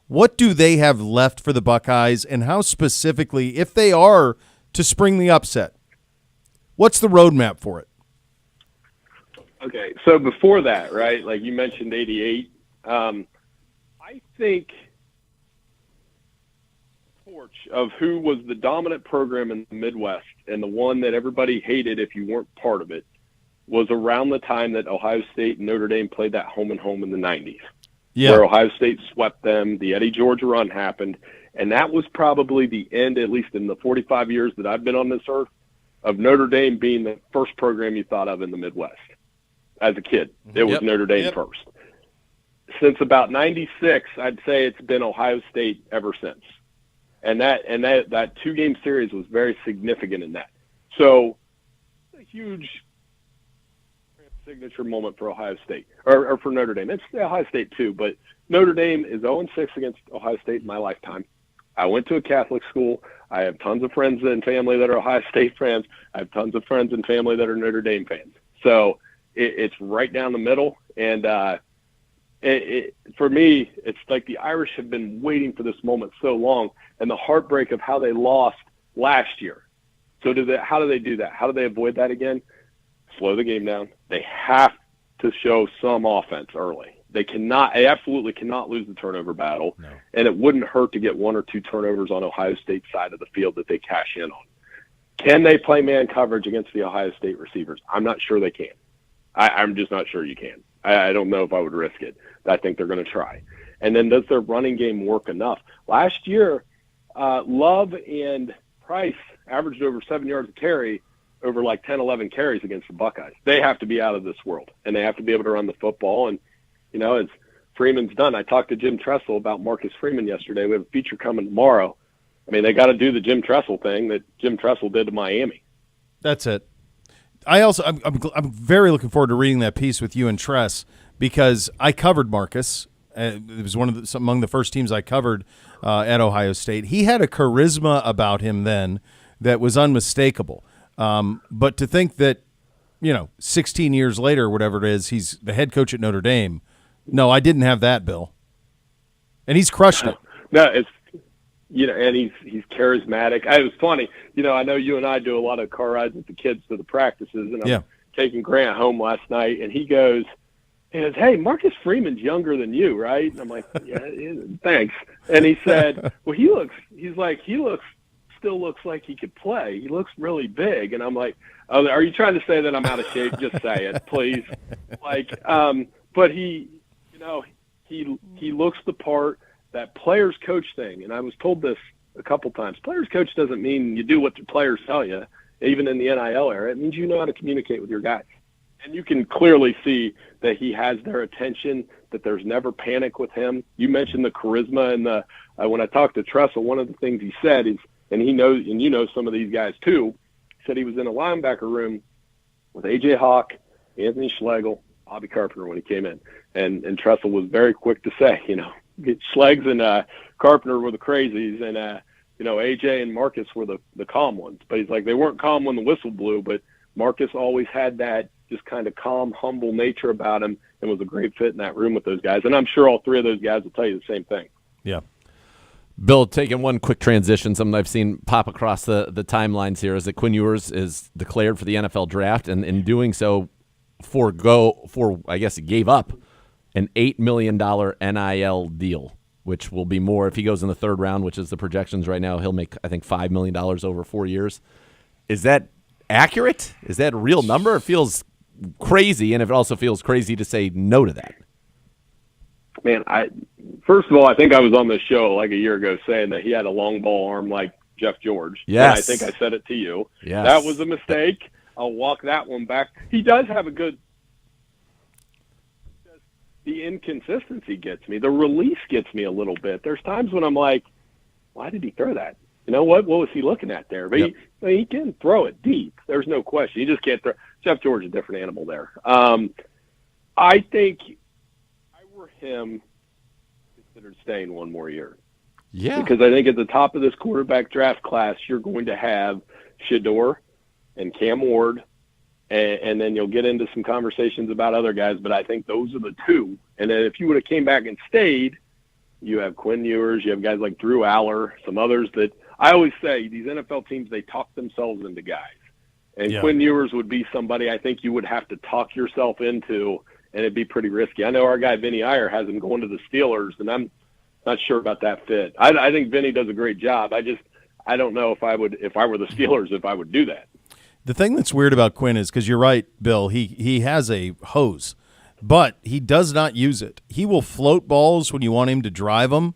What do they have left for the Buckeyes, and how specifically, if they are to spring the upset, What's the roadmap for it? Okay, so before that, right, like you mentioned 88, I think torch of who was the dominant program in the Midwest and the one that everybody hated if you weren't part of it was around the time that Ohio State and Notre Dame played that home and home in the 90s, where Ohio State swept them. The Eddie George run happened, and that was probably the end, at least in the 45 years that I've been on this earth, of Notre Dame being the first program you thought of in the Midwest. As a kid, it was Notre Dame first. Since about 96, I'd say it's been Ohio State ever since. And that two-game series was very significant in that. So a huge signature moment for Ohio State, or for Notre Dame. It's Ohio State too, but Notre Dame is 0-6 against Ohio State in my lifetime. I went to a Catholic school. I have tons of friends and family that are Ohio State fans. I have tons of friends and family that are Notre Dame fans. So it's right down the middle, and for me, it's like the Irish have been waiting for this moment so long, and the heartbreak of how they lost last year. So how do they do that? How do they avoid that again? Slow the game down. They have to show some offense early. They absolutely cannot lose the turnover battle, and it wouldn't hurt to get one or two turnovers on Ohio State's side of the field that they cash in on. Can they play man coverage against the Ohio State receivers? I'm not sure they can. I'm just not sure you can. I don't know if I would risk it. I think they're going to try. And then does their running game work enough? Last year, Love and Price averaged over 7 yards a carry over like 10, 11 carries against the Buckeyes. They have to be out of this world, and they have to be able to run the football. And, as Freeman's done, I talked to Jim Tressel about Marcus Freeman yesterday. We have a feature coming tomorrow. I mean, they got to do the Jim Tressel thing that Jim Tressel did to Miami. That's it. I'm very looking forward to reading that piece with you and Tress, because I covered Marcus. It was among the first teams I covered at Ohio State. He had a charisma about him then that was unmistakable. But to think that, 16 years later, whatever it is, he's the head coach at Notre Dame. No, I didn't have that, Bill. And he's crushed it. No, it's. And he's charismatic. It was funny. I know you and I do a lot of car rides with the kids to the practices, and I'm taking Grant home last night, and he goes, "Hey, Marcus Freeman's younger than you, right?" And I'm like, "Yeah, thanks." And he said, "Well, he still looks like he could play. He looks really big." And I'm like, "Oh, are you trying to say that I'm out of shape? Just say it, please." But he looks the part. That players coach thing, and I was told this a couple times. Players coach doesn't mean you do what the players tell you, even in the NIL era. It means you know how to communicate with your guys. And you can clearly see that he has their attention, that there's never panic with him. You mentioned the charisma, and when I talked to Tressel, one of the things he said is, and he knows, and some of these guys too, he said he was in a linebacker room with A.J. Hawk, Anthony Schlegel, Bobby Carpenter when he came in. And Tressel was very quick to say, Schlegs and Carpenter were the crazies, and AJ and Marcus were the calm ones. But he's like, they weren't calm when the whistle blew, but Marcus always had that just kind of calm, humble nature about him, and was a great fit in that room with those guys. And I'm sure all three of those guys will tell you the same thing. Yeah. Bill, taking one quick transition, something I've seen pop across the timelines here is that Quinn Ewers is declared for the NFL draft, and in doing so, he gave up an $8 million NIL deal, which will be more if he goes in the third round, which is the projections right now. He'll make, I think, $5 million over 4 years. Is that accurate? Is that a real number? It feels crazy, and it also feels crazy to say no to that. Man, first of all, I think I was on this show like a year ago saying that he had a long ball arm like Jeff George. Yes. And I think I said it to you. Yes. That was a mistake. I'll walk that one back. He does have a good – the inconsistency gets me. The release gets me a little bit. There's times when I'm like, why did he throw that? What was he looking at there? But he can throw it deep. There's no question. He just can't throw. Jeff George is a different animal there. I think if I were him, considered staying one more year. Yeah. Because I think at the top of this quarterback draft class, you're going to have Shedeur and Cam Ward, and then you'll get into some conversations about other guys, but I think those are the two. And then if you would have came back and stayed, you have Quinn Ewers, you have guys like Drew Aller, some others that I always say these NFL teams, they talk themselves into guys. And Yeah. Quinn Ewers would be somebody I think you would have to talk yourself into, and it'd be pretty risky. I know our guy Vinny Iyer has him going to the Steelers, and I'm not sure about that fit. I think Vinny does a great job. I don't know if I were the Steelers, if I would do that. The thing that's weird about Quinn is, because you're right, Bill, he has a hose, but he does not use it. He will float balls when you want him to drive them.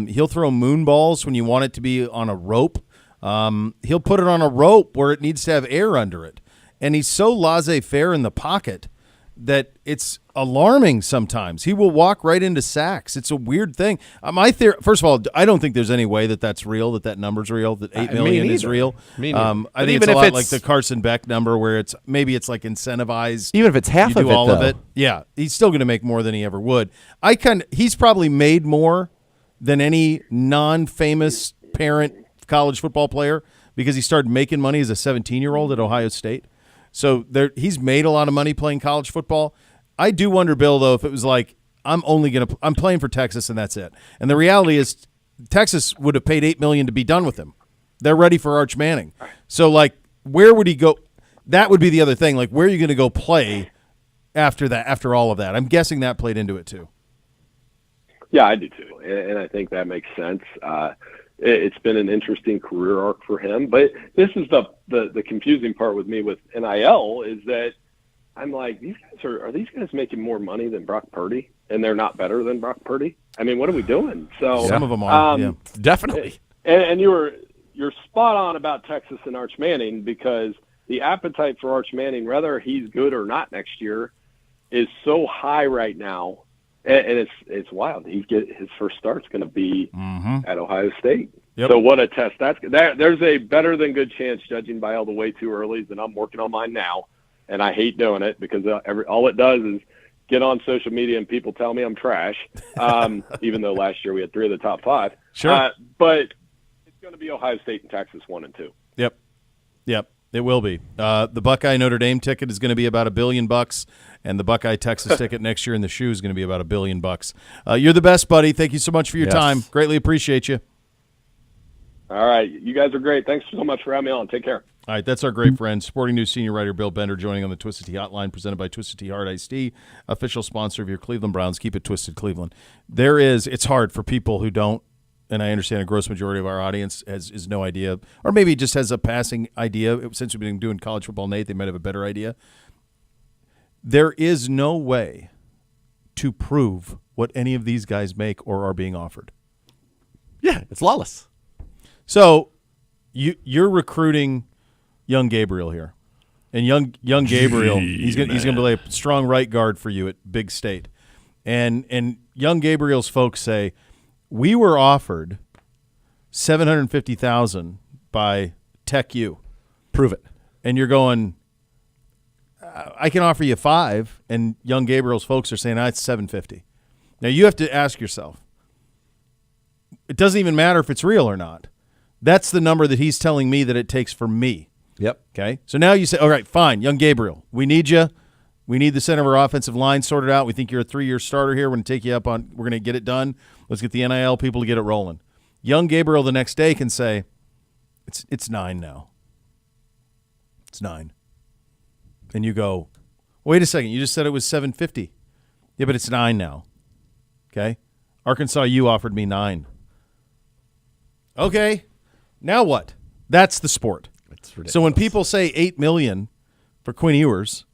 He'll throw moon balls when you want it to be on a rope. He'll put it on a rope where it needs to have air under it. And he's so laissez-faire in the pocket that it's alarming sometimes. He will walk right into sacks. It's a weird thing. My theory, first of all, I don't think there's any way that that's real, that number's real, that 8 million is real. I think it's a lot like the Carson Beck number, where it's like incentivized. Even if it's half of it, all of it. Yeah, he's still going to make more than he ever would. He's probably made more than any non-famous parent college football player, because he started making money as a 17-year-old at Ohio State. So he's made a lot of money playing college football. I do wonder, Bill, though, if it was like, I'm playing for Texas and that's it. And the reality is, Texas would have paid $8 million to be done with him. They're ready for Arch Manning. So, like, where would he go? That would be the other thing. Like, where are you going to go play after that? After all of that, I'm guessing that played into it too. Yeah, I do too, and I think that makes sense. It's been an interesting career arc for him, but this is the confusing part with me with NIL is that I'm like, these guys are these guys making more money than Brock Purdy, and they're not better than Brock Purdy? I mean, what are we doing? So some of them are, yeah, definitely. And you're spot on about Texas and Arch Manning, because the appetite for Arch Manning, whether he's good or not next year, is so high right now. And it's wild. His first start's going to be at Ohio State. Yep. So what a test there's a better than good chance, judging by all the way too early, that I'm working on mine now, and I hate doing it because all it does is get on social media and people tell me I'm trash. Even though last year we had 3 of the top 5. Sure, but it's going to be Ohio State and Texas 1 and 2. Yep. It will be. The Buckeye Notre Dame ticket is going to be about $1 billion, and the Buckeye Texas ticket next year in the shoe is going to be about $1 billion. You're the best, buddy. Thank you so much for your time. Greatly appreciate you. All right, you guys are great. Thanks so much for having me on. Take care. All right, that's our great friend, Sporting News senior writer Bill Bender, joining on the Twisted Tea Hotline, presented by Twisted Tea Hard Iced Tea, official sponsor of your Cleveland Browns. Keep it twisted, Cleveland. It's hard for people who don't. And I understand a gross majority of our audience is no idea, or maybe just has a passing idea. Since we've been doing college football, Nate, they might have a better idea. There is no way to prove what any of these guys make or are being offered. Yeah, it's lawless. So you're recruiting young Gabriel here, and young Gabriel, he's gonna play a strong right guard for you at Big State, and young Gabriel's folks say, we were offered $750,000 by Tech U. Prove it. And you're going, I can offer you $5 million, and young Gabriel's folks are saying, it's $750,000. Now you have to ask yourself, it doesn't even matter if it's real or not. That's the number that he's telling me that it takes for me. Yep. Okay. So now you say, all right, fine, young Gabriel, we need you. We need the center of our offensive line sorted out. We think you're a 3-year starter here. We're going to take you up on. We're going to get it done. Let's get the NIL people to get it rolling. Young Gabriel the next day can say, it's 9 now. It's 9. And you go, wait a second. You just said it was $750,000. Yeah, but it's 9 now. Okay. Arkansas U offered me 9. Okay. Now what? That's the sport. It's ridiculous. So when people say $8 million for Quinn Ewers.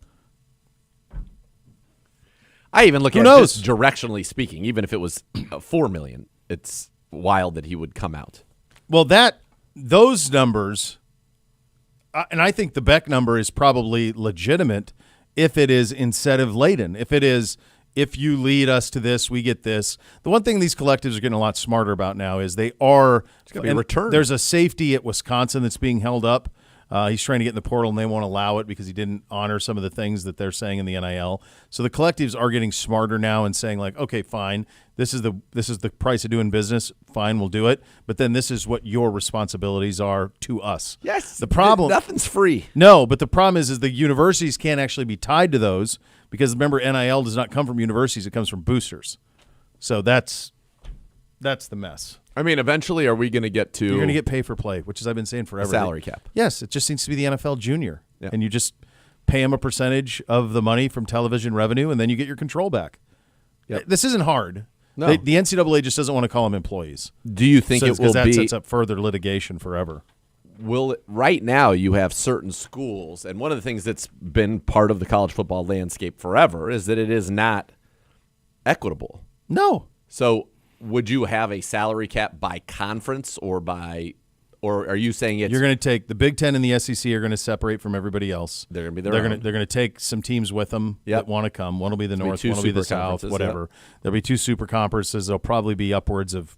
I even look Who at knows? this directionally speaking, even if it was $4 million, it's wild that he would come out. Well, those numbers, and I think the Beck number is probably legitimate if it is incentive laden. If it is, if you lead us to this, we get this. The one thing these collectives are getting a lot smarter about now is they are. It's going to be a return. There's a safety at Wisconsin that's being held up. He's trying to get in the portal, and they won't allow it because he didn't honor some of the things that they're saying in the NIL. So the collectives are getting smarter now and saying, like, okay, fine, this is the price of doing business. Fine, we'll do it. But then this is what your responsibilities are to us. Yes. The problem, nothing's free. No, but the problem is the universities can't actually be tied to those because remember, NIL does not come from universities; it comes from boosters. So that's the mess. I mean, eventually, are we going to get to? You're going to get pay for play, which is I've been saying forever. Salary cap. Yes, it just seems to be the NFL junior. Yeah. and you just pay them a percentage of the money from television revenue, and then you get your control back. Yep. This isn't hard. No. The NCAA just doesn't want to call them employees. Do you think it will that be? sets up further litigation forever. Right now you have certain schools, and one of the things that's been part of the college football landscape forever is that it is not equitable. No. So would you have a salary cap by conference or are you saying You're going to take the Big Ten and the SEC are going to separate from everybody else. They're going to be their They're own. going to take some teams with them Yep. that want to come. One will be the There'll be North, two one will be the super South, conferences, whatever. There'll be two super conferences. There'll probably be upwards of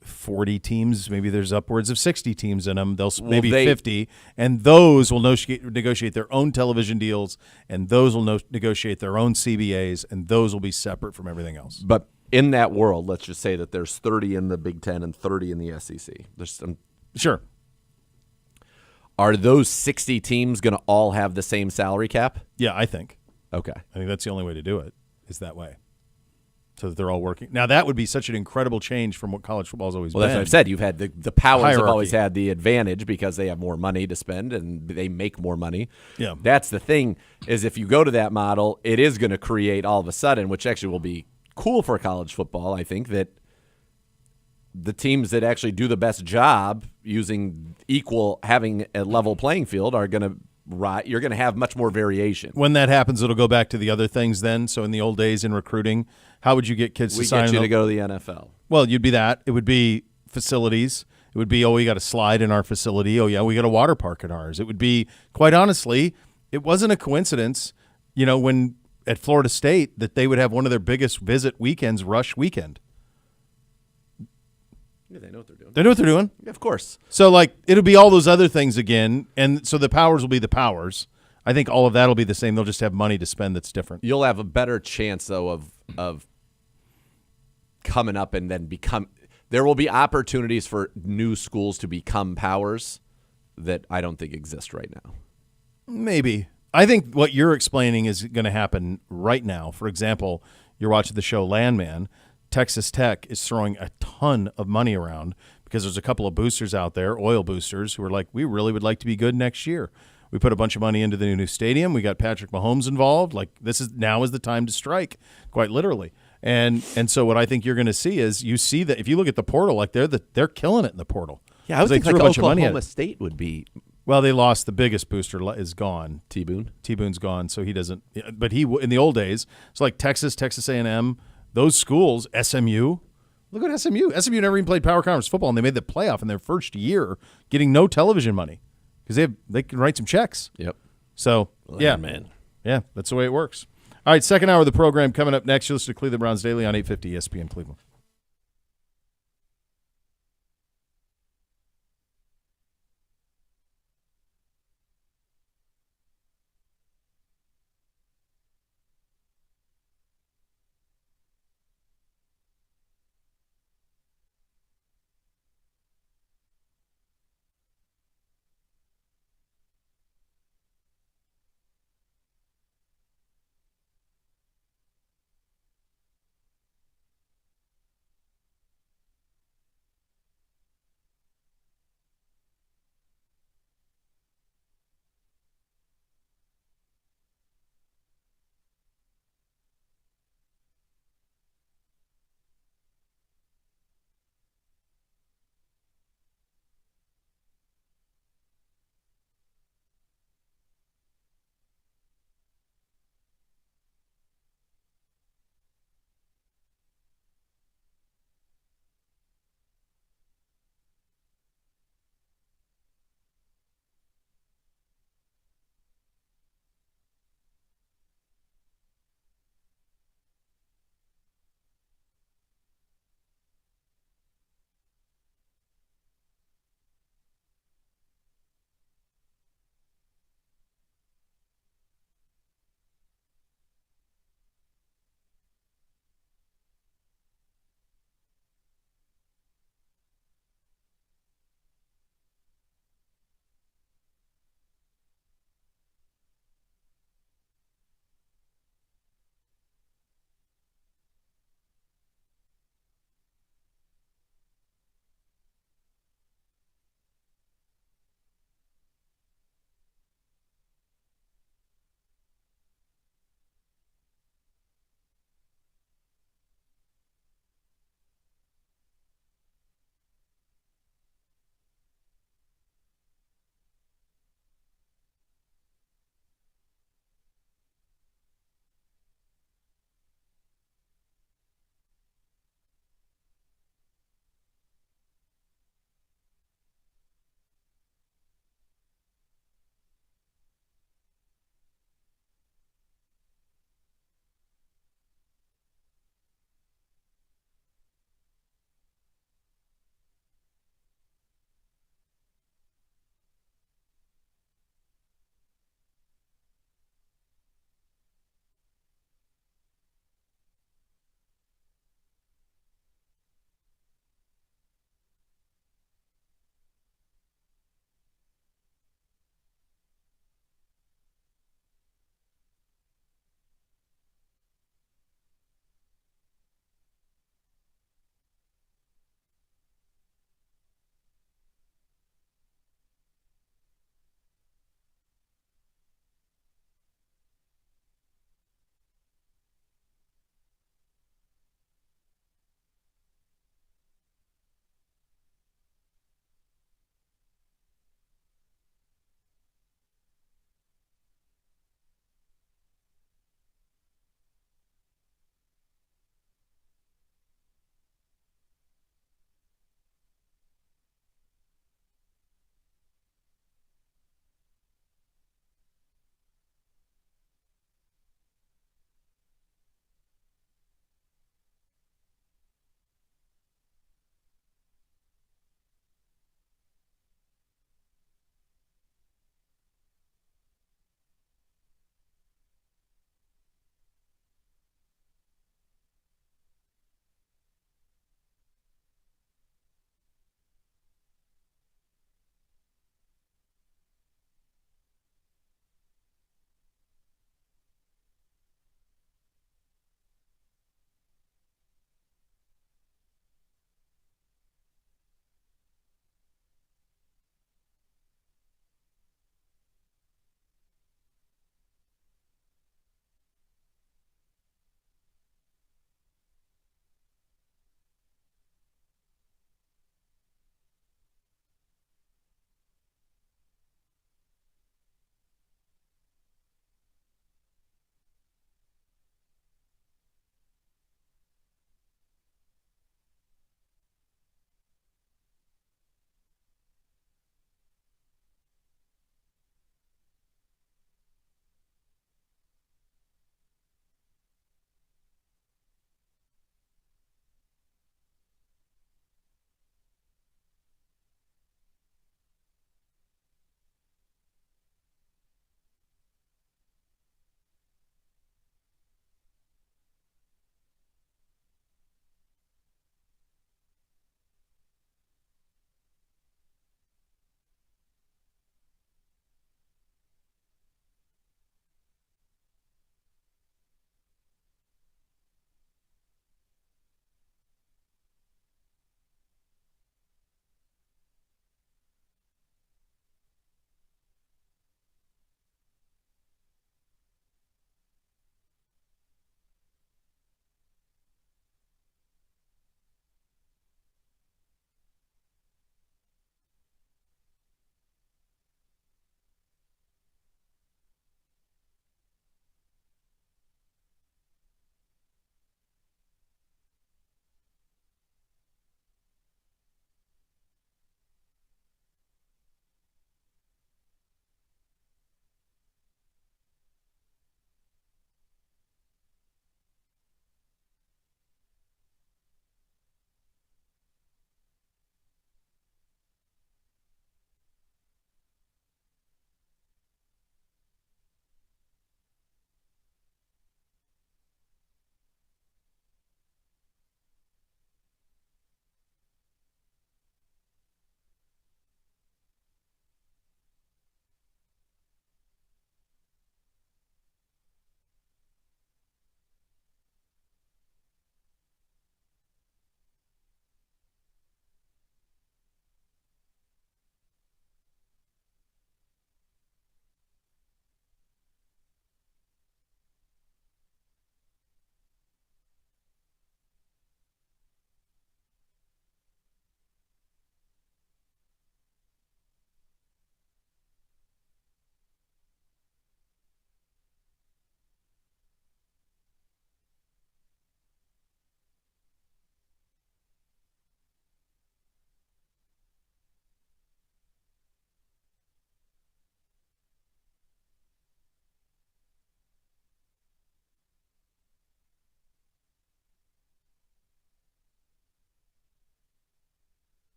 40 teams. Maybe there's upwards of 60 teams in them. Maybe 50, and those will negotiate their own television deals, and those will negotiate their own CBAs, and those will be separate from everything else. But in that world, let's just say that there's 30 in the Big Ten and 30 in the SEC. There's some. Sure. Are those 60 teams going to all have the same salary cap? Yeah, I think. Okay. I think that's the only way to do it, is that way. So that they're all working. Now, that would be such an incredible change from what college football has always Well, been. that's what I've said. You've had the powers have Hierarchy. always had the advantage because they have more money to spend and they make more money. Yeah. That's the thing, is if you go to that model, it is going to create all of a sudden, which actually will be cool for college football, I think, that the teams that actually do the best job having a level playing field are going to you're going to have much more variation. When that happens, it'll go back to the other things then. So in the old days in recruiting, how would you get kids We to sign? get you to go to the NFL. Well, you'd be that. It would be facilities. It would be, we got a slide in our facility. Oh, yeah, we got a water park in ours. It would be, quite honestly, it wasn't a coincidence, when at Florida State that they would have one of their biggest visit weekends, rush weekend. Yeah, they know what they're doing. They know what they're doing. Yeah, of course. So, it'll be all those other things again, and so the powers will be the powers. I think all of that will be the same. They'll just have money to spend that's different. You'll have a better chance, though, of coming up and then there will be opportunities for new schools to become powers that I don't think exist right now. Maybe. I think what you're explaining is going to happen right now. For example, you're watching the show Landman. Texas Tech is throwing a ton of money around because there's a couple of boosters out there, oil boosters, who are like, we really would like to be good next year. We put a bunch of money into the new stadium. We got Patrick Mahomes involved. Now is the time to strike, quite literally. And so what I think you're going to see is you see that if you look at the portal, they're killing it in the portal. Yeah, I would think threw a bunch of money at Oklahoma it. State would be. Well, they lost the biggest booster is gone. T-Boone. T-Boone's gone, so he doesn't. But he in the old days, it's like Texas A&M, those schools, SMU. Look at SMU. SMU never even played Power Conference football, and they made the playoff in their first year, getting no television money because they can write some checks. Yep. So Man. yeah, that's the way it works. All right, second hour of the program coming up next. You'll listen to Cleveland Browns Daily on 850 ESPN Cleveland.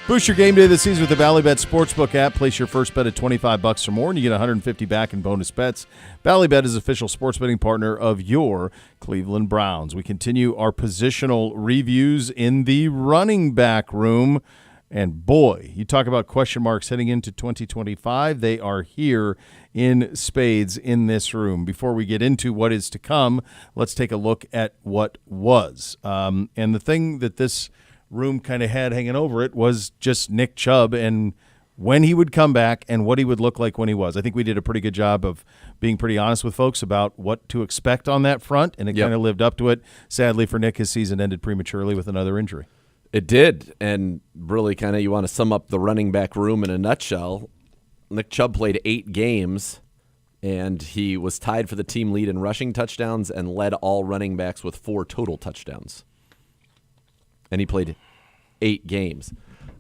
Boost your game day this season with the Ballybet Sportsbook app. Place your first bet at $25 or more, and you get $150 back in bonus bets. Ballybet is official sports betting partner of your Cleveland Browns. We continue our positional reviews in the running back room. And boy, you talk about question marks heading into 2025. They are here in spades in this room. Before we get into what is to come, let's take a look at what was. And the thing that this room kind of had hanging over it was just Nick Chubb and when he would come back and what he would look like when he was. I think we did a pretty good job of being pretty honest with folks about what to expect on that front, and it kind of lived up to it. Sadly for Nick, his season ended prematurely with another injury. It did, and really kind of you want to sum up the running back room in a nutshell. Nick Chubb played 8 games, and he was tied for the team lead in rushing touchdowns and led all running backs with 4 total touchdowns. And he played 8 games.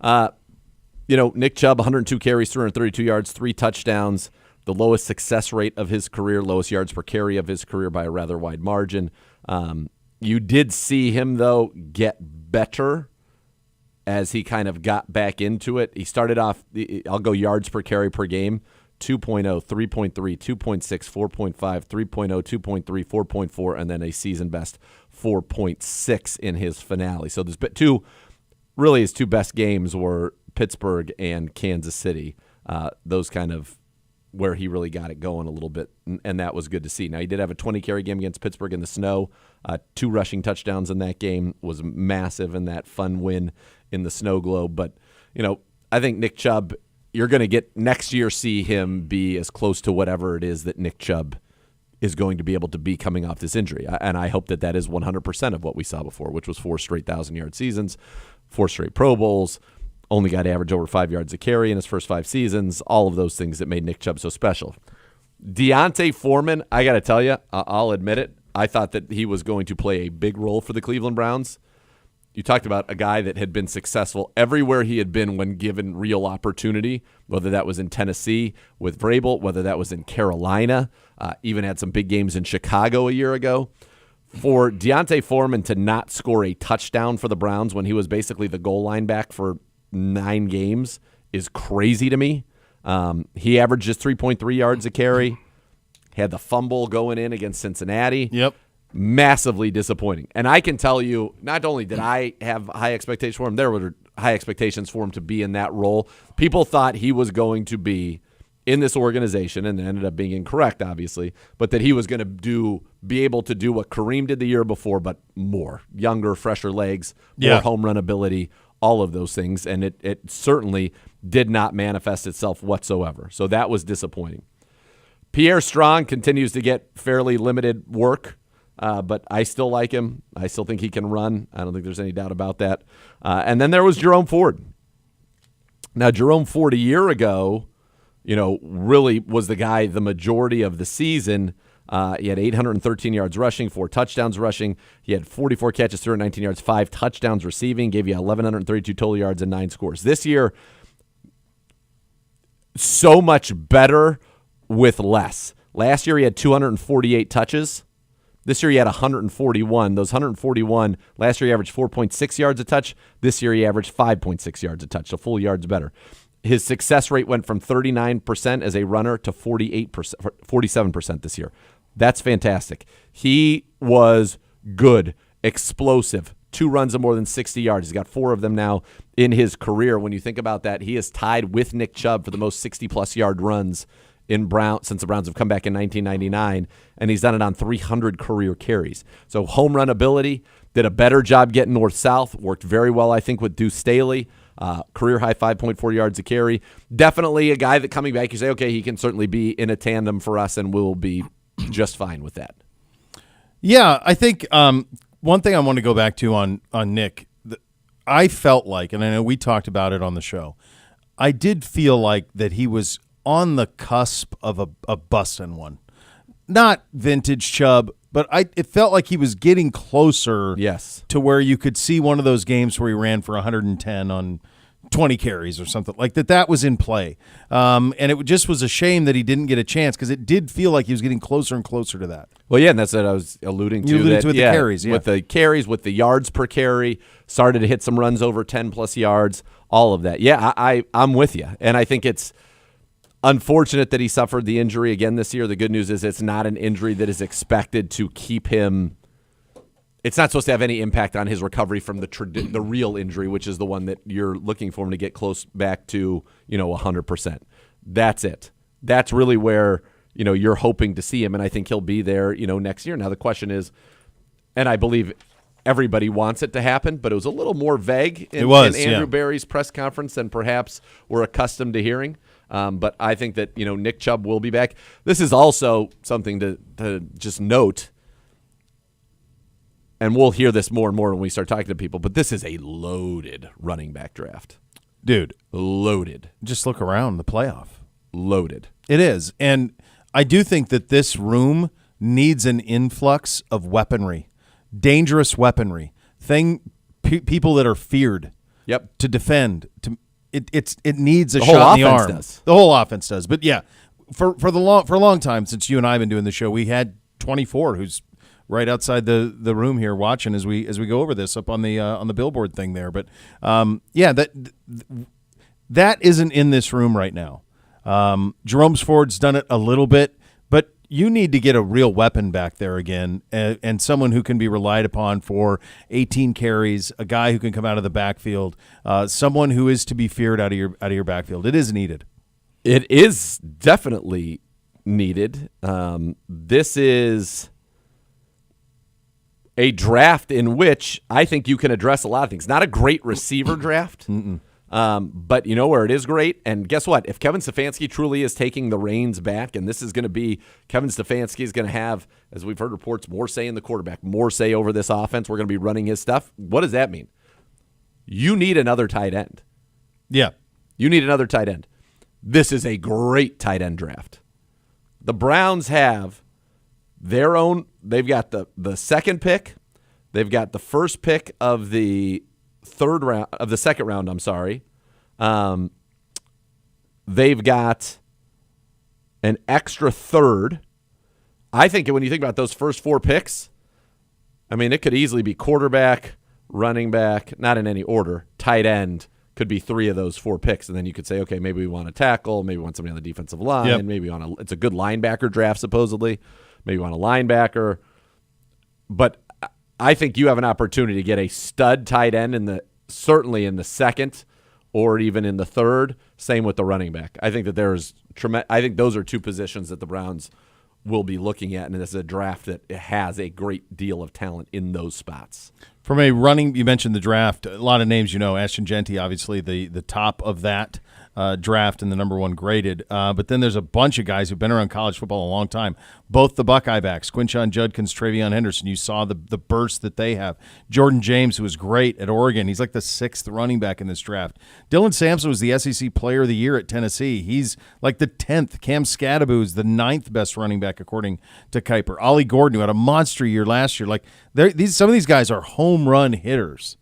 Nick Chubb, 102 carries, 332 yards, 3 touchdowns, the lowest success rate of his career, lowest yards per carry of his career by a rather wide margin. You did see him, though, get better as he kind of got back into it. He started off, I'll go yards per carry per game, 2.0, 3.3, 2.6, 4.5, 3.0, 2.3, 4.4, and then a season best 4.6 in his finale. So his 2 best games were Pittsburgh and Kansas City. Those kind of where he really got it going a little bit, and that was good to see. Now, he did have a 20-carry game against Pittsburgh in the snow. 2 rushing touchdowns in that game was massive in that fun win in the snow globe. But, I think Nick Chubb, you're going to get next year see him be as close to whatever it is that Nick Chubb is going to be able to be coming off this injury. And I hope that is 100% of what we saw before, which was 4 straight 1,000-yard seasons, 4 straight Pro Bowls, only got to average over 5 yards a carry in his first 5 seasons, all of those things that made Nick Chubb so special. D'Onta Foreman, I got to tell you, I'll admit it, I thought that he was going to play a big role for the Cleveland Browns. You talked about a guy that had been successful everywhere he had been when given real opportunity, whether that was in Tennessee with Vrabel, whether that was in Carolina, even had some big games in Chicago a year ago. For D'Onta Foreman to not score a touchdown for the Browns when he was basically the goal line back for 9 games is crazy to me. He averages 3.3 yards a carry, had the fumble going in against Cincinnati. Yep. Massively disappointing. And I can tell you, not only did I have high expectations for him, there were high expectations for him to be in that role. People thought he was going to be in this organization, and it ended up being incorrect, obviously, but that he was going to be able to do what Kareem did the year before, but more. Younger, fresher legs, more home run ability, all of those things, and it certainly did not manifest itself whatsoever. So that was disappointing. Pierre Strong continues to get fairly limited work. But I still like him. I still think he can run. I don't think there's any doubt about that. And then there was Jerome Ford. Now, Jerome Ford a year ago, really was the guy the majority of the season. He had 813 yards rushing, 4 touchdowns rushing. He had 44 catches, 319 yards, 5 touchdowns receiving, gave you 1,132 total yards and 9 scores. This year, so much better with less. Last year, he had 248 touches. This year he had 141. Those 141, last year he averaged 4.6 yards a touch. This year he averaged 5.6 yards a touch, so full yards better. His success rate went from 39% as a runner to 47% this year. That's fantastic. He was good, explosive, 2 runs of more than 60 yards. He's got 4 of them now in his career. When you think about that, he is tied with Nick Chubb for the most 60-plus yard runs since the Browns have come back in 1999, and he's done it on 300 career carries. So home run ability, did a better job getting north-south, worked very well, I think, with Deuce Staley. Career high 5.4 yards a carry. Definitely a guy that coming back, you say, okay, he can certainly be in a tandem for us, and we'll be just fine with that. Yeah, I think one thing I want to go back to on Nick, I felt like, and I know we talked about it on the show, I did feel like that he was on the cusp of a bustin' one. Not vintage Chubb, but it felt like he was getting closer yes. to where you could see one of those games where he ran for 110 on 20 carries or something like that. That was in play. And it just was a shame that he didn't get a chance because it did feel like he was getting closer and closer to that. Well, yeah, and that's what I was alluding to. You alluded to with the carries, yeah. With the carries, with the yards per carry, started to hit some runs over 10-plus yards, all of that. Yeah, I'm with you. And I think it's unfortunate that he suffered the injury again this year. The good news is it's not an injury that is expected to keep him – it's not supposed to have any impact on his recovery from the real injury, which is the one that you're looking for him to get close back to, 100%. That's it. That's really where, you're hoping to see him, and I think he'll be there, next year. Now the question is, and I believe everybody wants it to happen, but it was a little more vague in Andrew Berry's press conference than perhaps we're accustomed to hearing. But I think that, Nick Chubb will be back. This is also something to just note. And we'll hear this more and more when we start talking to people, but this is a loaded running back draft. Dude. Loaded. Just look around the playoff. Loaded. It is. And I do think that this room needs an influx of weaponry, dangerous weaponry, people that are feared to defend. It needs a shot in the arm. The whole offense does. But, yeah, for a long time, since you and I have been doing the show, we had 24 who's right outside the room here watching as we go over this up on the billboard thing there. But that isn't in this room right now. Jerome Ford's done it a little bit, but you need to get a real weapon back there again, and someone who can be relied upon for 18 carries, a guy who can come out of the backfield, someone who is to be feared out of your backfield. It is needed. It is definitely needed. This is a draft in which I think you can address a lot of things. Not a great receiver draft, but you know where it is great? And guess what? If Kevin Stefanski truly is taking the reins back, and this is going to be Kevin Stefanski is going to have, as we've heard reports, more say in the quarterback, more say over this offense. We're going to be running his stuff. What does that mean? You need another tight end. Yeah. You need another tight end. This is a great tight end draft. The Browns have their own. They've got the second pick. They've got the first pick of the second round. I'm sorry. They've got an extra third. I think when you think about those first four picks, I mean, it could easily be quarterback, running back, not in any order, tight end. Could be three of those four picks, and then you could say, okay, maybe we want a tackle, maybe we want somebody on the defensive line, maybe we want it's a good linebacker draft supposedly. Maybe you want a linebacker. But I think you have an opportunity to get a stud tight end certainly in the second or even in the third. Same with the running back. I think that I think those are two positions that the Browns will be looking at, and it's a draft that has a great deal of talent in those spots. From a running, you mentioned the draft. A lot of names, Ashton Genty, obviously the top of that draft and the number one graded. But then there's a bunch of guys who've been around college football a long time. Both the Buckeye backs, Quinshon Judkins, Travion Henderson. You saw the burst that they have. Jordan James, who was great at Oregon. He's like the sixth running back in this draft. Dylan Sampson was the SEC Player of the Year at Tennessee. He's like the 10th. Cam Scadaboo is the 9th best running back according to Kuiper. Ollie Gordon, who had a monster year last year. Like some of these guys are home run hitters.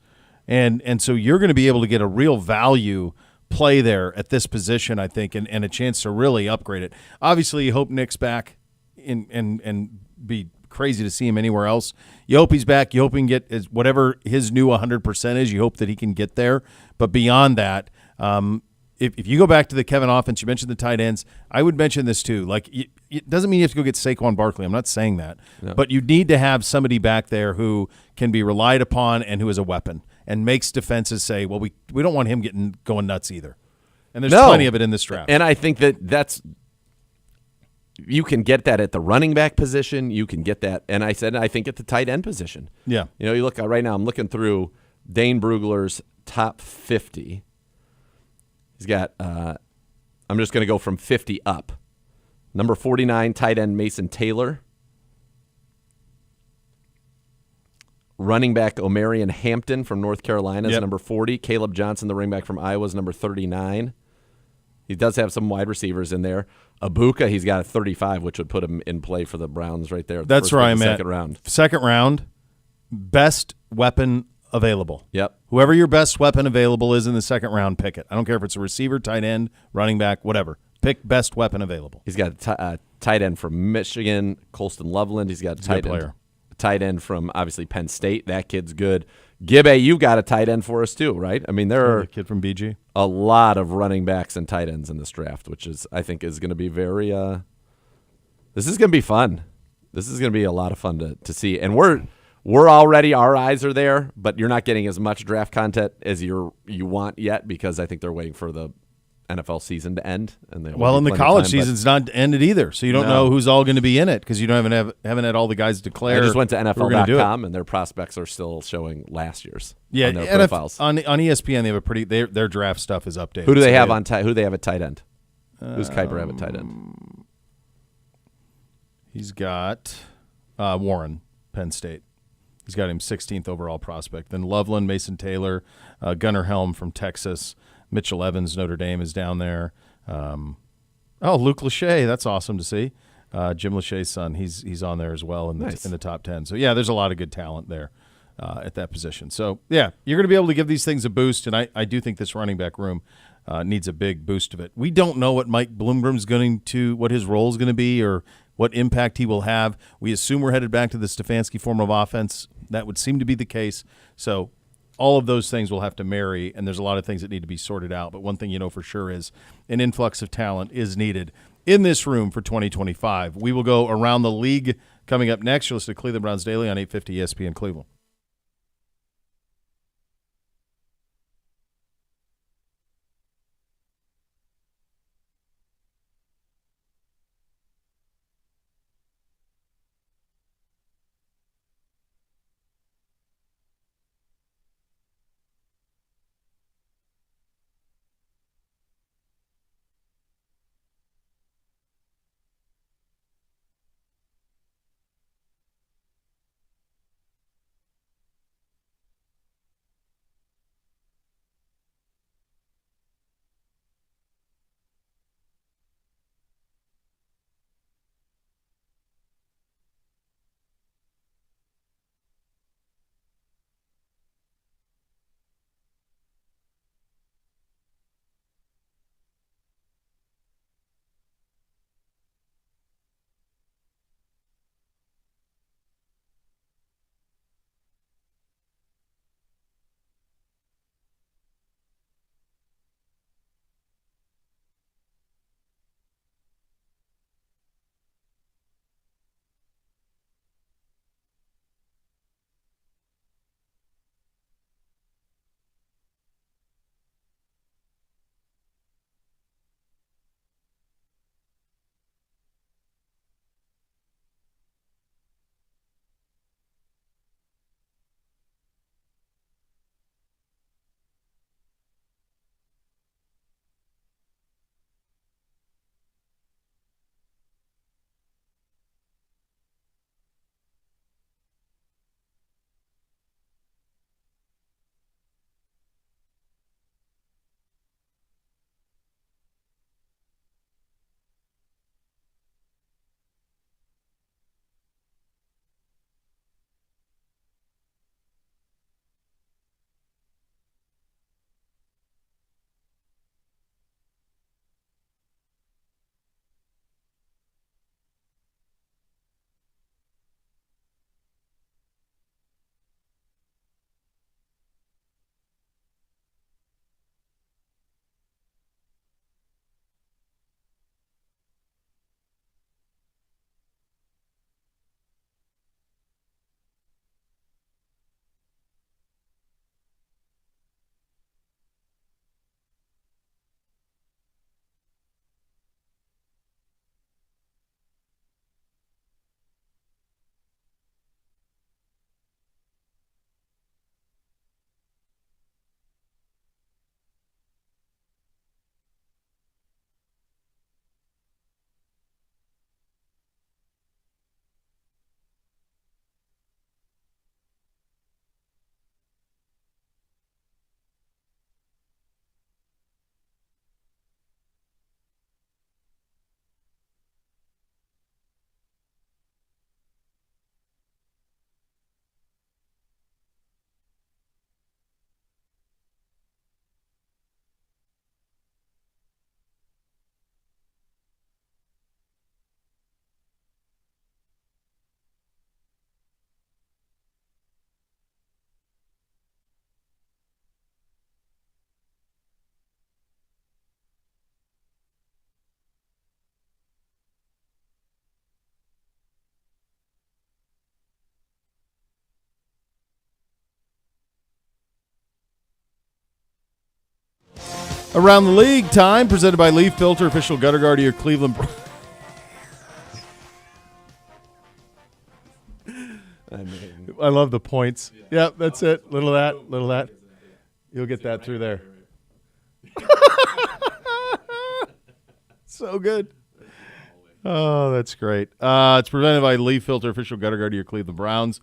And so you're going to be able to get a real value play there at this position, I think, and a chance to really upgrade it. Obviously, you hope Nick's back and be crazy to see him anywhere else. You hope he's back. You hope he can get whatever his new 100% is. You hope that he can get there. But beyond that, if you go back to the Kevin offense, you mentioned the tight ends. I would mention this too. Like, it doesn't mean you have to go get Saquon Barkley. I'm not saying that. No. But you need to have somebody back there who can be relied upon and who is a weapon and makes defenses say, well, we don't want him going nuts either. And there's plenty of it in this draft. And I think that's you can get that at the running back position. You can get that, and I think at the tight end position. Yeah. You look right now. I'm looking through Dane Brugler's top 50. He's got. I'm just going to go from 50 up. Number 49, tight end Mason Taylor. Running back Omarion Hampton from North Carolina is number 40. Caleb Johnson, the running back from Iowa, is number 39. He does have some wide receivers in there. Abuka, he's got a 35, which would put him in play for the Browns right there. That's where I'm at. Second round. Second round, best weapon available. Yep. Whoever your best weapon available is in the second round, pick it. I don't care if it's a receiver, tight end, running back, whatever. Pick best weapon available. He's got a tight end from Michigan, Colston Loveland. He's got a tight end from, obviously, Penn State. That kid's good. Gibbe, you got a tight end for us too, right? I mean, there are the kid from BG. A lot of running backs and tight ends in this draft, which I think is going to be very this is going to be fun. This is going to be a lot of fun to see. And we're already, our eyes are there, but you're not getting as much draft content as you want yet because I think they're waiting for the NFL season to end. And the college season's not ended either, so you don't know who's all going to be in it because you haven't had all the guys declare. I just went to NFL.com, and their prospects are still showing last year's on their profiles. On ESPN, they have their draft stuff is updated. Who do they have on tight? Who do they have at tight end? Who's Kuiper have at tight end? He's got Warren, Penn State. He's got him 16th overall prospect. Then Loveland, Mason Taylor, Gunnar Helm from Texas. Mitchell Evans, Notre Dame, is down there. Luke Lachey, that's awesome to see. Jim Lachey's son, he's on there as well in the top 10. So, yeah, there's a lot of good talent there at that position. So, yeah, you're going to be able to give these things a boost, and I do think this running back room needs a big boost of it. We don't know what Mike Bloomgren's what his role is going to be or what impact he will have. We assume we're headed back to the Stefanski form of offense. That would seem to be the case. So, all of those things will have to marry, and there's a lot of things that need to be sorted out. But one thing you know for sure is an influx of talent is needed in this room for 2025. We will go around the league coming up next. You'll listen to Cleveland Browns Daily on 850 ESPN Cleveland. Around the League time, presented by Leaf Filter, official gutter guard of your Cleveland. I love the points. Yep, that's it. Little of that. You'll get that through there. So good. Oh, that's great. It's presented by Leaf Filter, official gutter guard of your Cleveland Browns.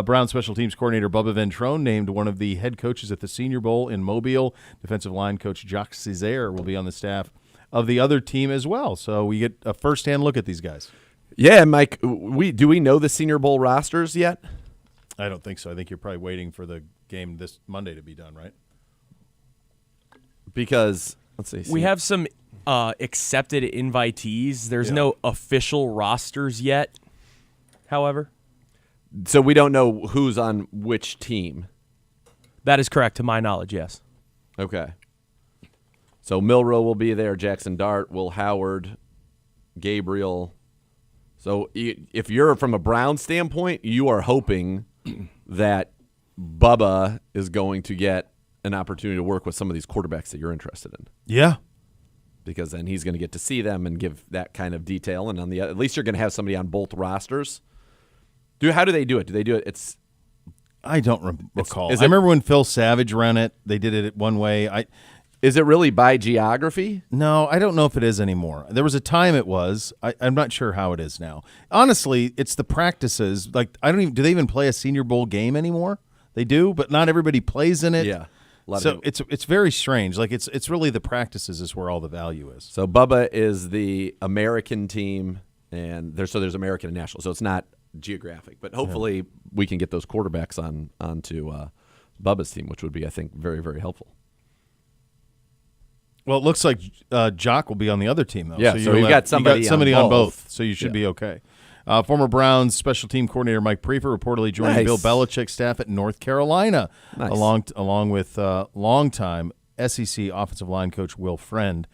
Browns special teams coordinator Bubba Ventrone named one of the head coaches at the Senior Bowl in Mobile. Defensive line coach Jacques Césaire will be on the staff of the other team as well. So we get a first-hand look at these guys. Yeah, Mike, do we know the Senior Bowl rosters yet? I don't think so. I think you're probably waiting for the game this Monday to be done, right? Because, let's see. We have some accepted invitees. There's no official rosters yet, however. So we don't know who's on which team. That is correct, to my knowledge, yes. Okay. So Milroe will be there, Jackson Dart, Will Howard, Gabriel. So if you're from a Brown standpoint, you are hoping that Bubba is going to get an opportunity to work with some of these quarterbacks that you're interested in. Yeah. Because then he's going to get to see them and give that kind of detail. And on the at least you're going to have somebody on both rosters. How do they do it? Do they do it? I don't recall. I remember when Phil Savage ran it. They did it one way. Is it really by geography? No, I don't know if it is anymore. There was a time it was. I'm not sure how it is now. Honestly, it's the practices. Like do they even play a Senior Bowl game anymore? They do, but not everybody plays in it. Yeah. So it's very strange. Like it's really the practices is where all the value is. So Bubba is the American team, and there's American and national. So it's not geographic, but hopefully we can get those quarterbacks onto Bubba's team, which would be, I think, very, very helpful. Well, it looks like Jock will be on the other team, though. Yeah, so you got somebody on both, so you should be okay. Former Browns special team coordinator Mike Prefer reportedly joining Bill Belichick's staff at North Carolina, along with longtime SEC offensive line coach Will Friend.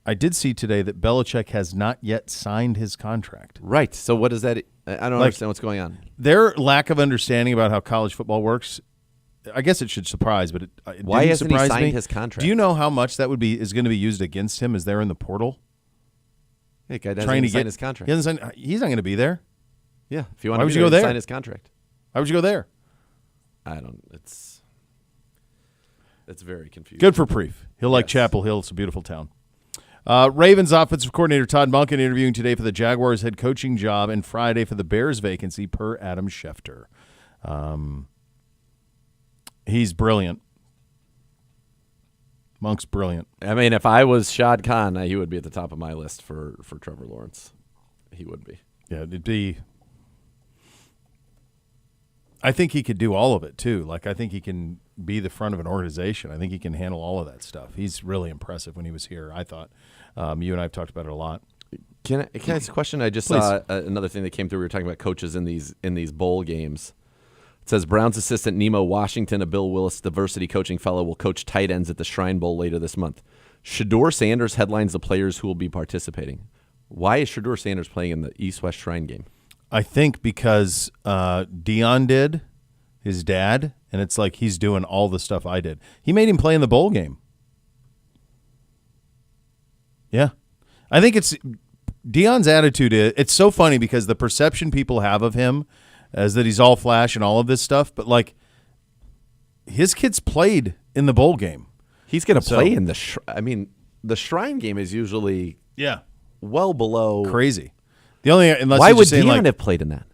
I did see today that Belichick has not yet signed his contract. Right. So what is that? I don't understand what's going on. Their lack of understanding about how college football works, I guess it should surprise, but why hasn't he signed me. his contract? Do you know how much that is going to be used against him as they're in the portal? Hey, guy doesn't sign his contract. He's not going to be there. Yeah. If you want Why to would you go there? Sign his contract. Why would you go there? I don't. It's very confusing. Good for Preef. He'll like Chapel Hill. It's a beautiful town. Ravens offensive coordinator Todd Monken interviewing today for the Jaguars head coaching job and Friday for the Bears vacancy per Adam Schefter. He's brilliant. Monk's brilliant. I mean, if I was Shad Khan, he would be at the top of my list for Trevor Lawrence. He would be. Yeah, it'd be. I think he could do all of it, too. Like, I think he can be the front of an organization. I think he can handle all of that stuff. He's really impressive when he was here, I thought. You and I have talked about it a lot. Can I ask a question? I just saw another thing that came through. We were talking about coaches in these bowl games. It says Browns assistant Nemo Washington, a Bill Willis diversity coaching fellow, will coach tight ends at the Shrine Bowl later this month. Shedeur Sanders headlines the players who will be participating. Why is Shedeur Sanders playing in the East-West Shrine game? I think because Dion did, his dad, and it's like he's doing all the stuff I did. He made him play in the bowl game. Yeah. I think it's Dion's attitude. It's so funny because the perception people have of him as that he's all flash and all of this stuff, but like his kids played in the bowl game. He's going to play in the Shrine game is usually well below crazy. The only why would Dion have played in that?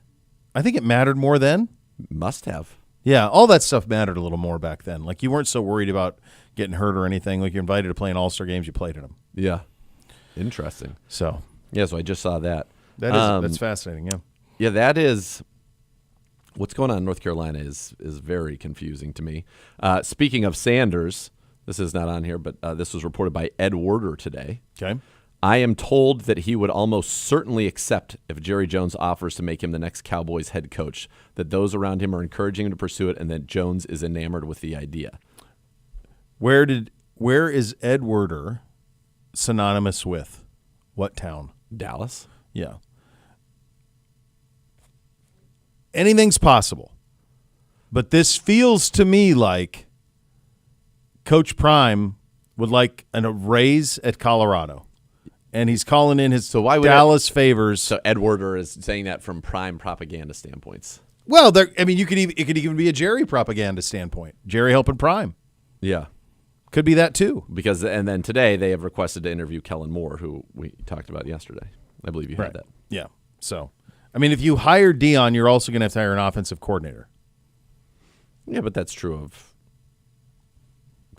I think it mattered more then. Must have. Yeah, all that stuff mattered a little more back then. Like you weren't so worried about getting hurt or anything. Like you're invited to play in All-Star games, you played in them. Yeah, interesting. So I just saw that. That's fascinating. Yeah, yeah, that is. What's going on in North Carolina is very confusing to me. Speaking of Sanders, this is not on here, but this was reported by Ed Werder today. Okay. I am told that he would almost certainly accept if Jerry Jones offers to make him the next Cowboys head coach, that those around him are encouraging him to pursue it, and that Jones is enamored with the idea. Where is Ed Werder synonymous with? What town? Dallas. Yeah. Anything's possible. But this feels to me like Coach Prime would like a raise at Colorado, and he's calling in his why would Dallas favors. So Edwarder is saying that from prime propaganda standpoints. Well, I mean, it could even be a Jerry propaganda standpoint. Jerry helping Prime. Yeah. Could be that too. And then today they have requested to interview Kellen Moore, who we talked about yesterday. I believe you had that. Yeah. So, I mean, if you hire Dion, you're also going to have to hire an offensive coordinator. Yeah, but that's true of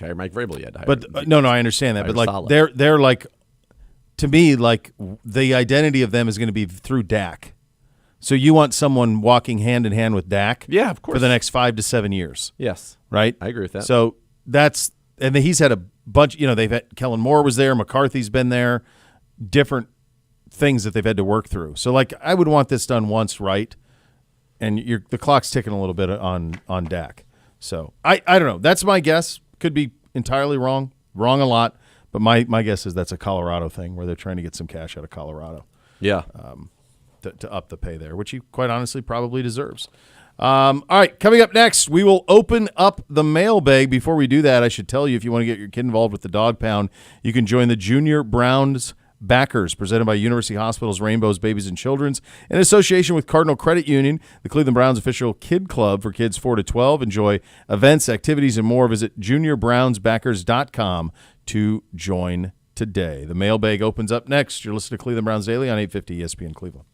Mike Vrabel yet. But no, I understand that. But like Saleh. they're like, to me, like the identity of them is going to be through Dak. So you want someone walking hand in hand with Dak? Yeah, of course. For the next 5 to 7 years. Yes. Right? I agree with that. So and he's had a bunch, they've had, Kellen Moore was there, McCarthy's been there, different things that they've had to work through. So like I would want this done once right, and the clock's ticking a little bit on Dak. So I don't know. That's my guess. Could be entirely wrong a lot, but my guess is that's a Colorado thing where they're trying to get some cash out of Colorado. Yeah. To up the pay there, which he quite honestly probably deserves. All right, coming up next, we will open up the mailbag. Before we do that, I should tell you, if you want to get your kid involved with the Dog Pound, you can join the Junior Browns Backers, presented by University Hospitals, Rainbows, Babies, and Children's, in association with Cardinal Credit Union, the Cleveland Browns official kid club for kids 4 to 12. Enjoy events, activities, and more. Visit juniorbrownsbackers.com to join today. The mailbag opens up next. You're listening to Cleveland Browns Daily on 850 ESPN Cleveland.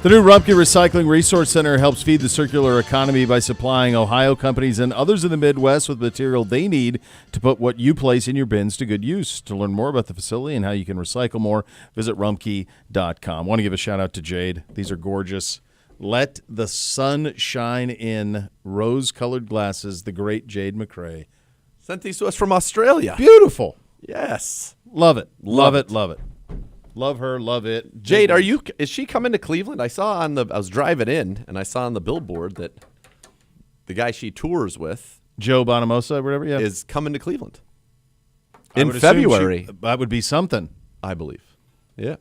The new Rumpke Recycling Resource Center helps feed the circular economy by supplying Ohio companies and others in the Midwest with material they need to put what you place in your bins to good use. To learn more about the facility and how you can recycle more, visit rumpke.com. Want to give a shout out to Jade. These are gorgeous. Let the sun shine in rose-colored glasses, the great Jade McRae. Sent these to us from Australia. Beautiful. Yes. Love it. Love it. Love it. Love her, love it. Jade, is she coming to Cleveland? I was driving in and I saw on the billboard that the guy she tours with, Joe Bonamosa or whatever, is coming to Cleveland I in would assume February. that would be something. I believe. Yeah.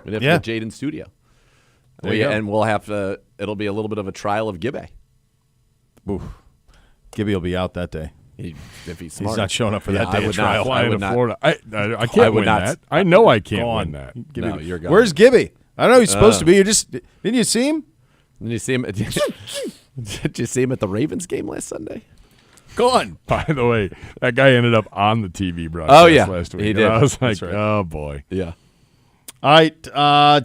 We'd have to Yeah. get Jade in studio. There you go. And we'll have to, it'll be a little bit of a trial of Gibbe. Oof. Gibby will be out that day. If he's smart. He's not showing up for that day I of would trial. not. Flying would to not. Florida. I I can't would win not. that. I know I can't Gone. win that. No, you're gone. Where's Gibby? I don't know. He's supposed to be. Didn't you see him? Did you see him? Did you see him at the Ravens game last Sunday? Gone. By the way, that guy ended up on the TV broadcast Oh, yeah. last week. He And did. I was like, That's right. oh, boy. Yeah. All right,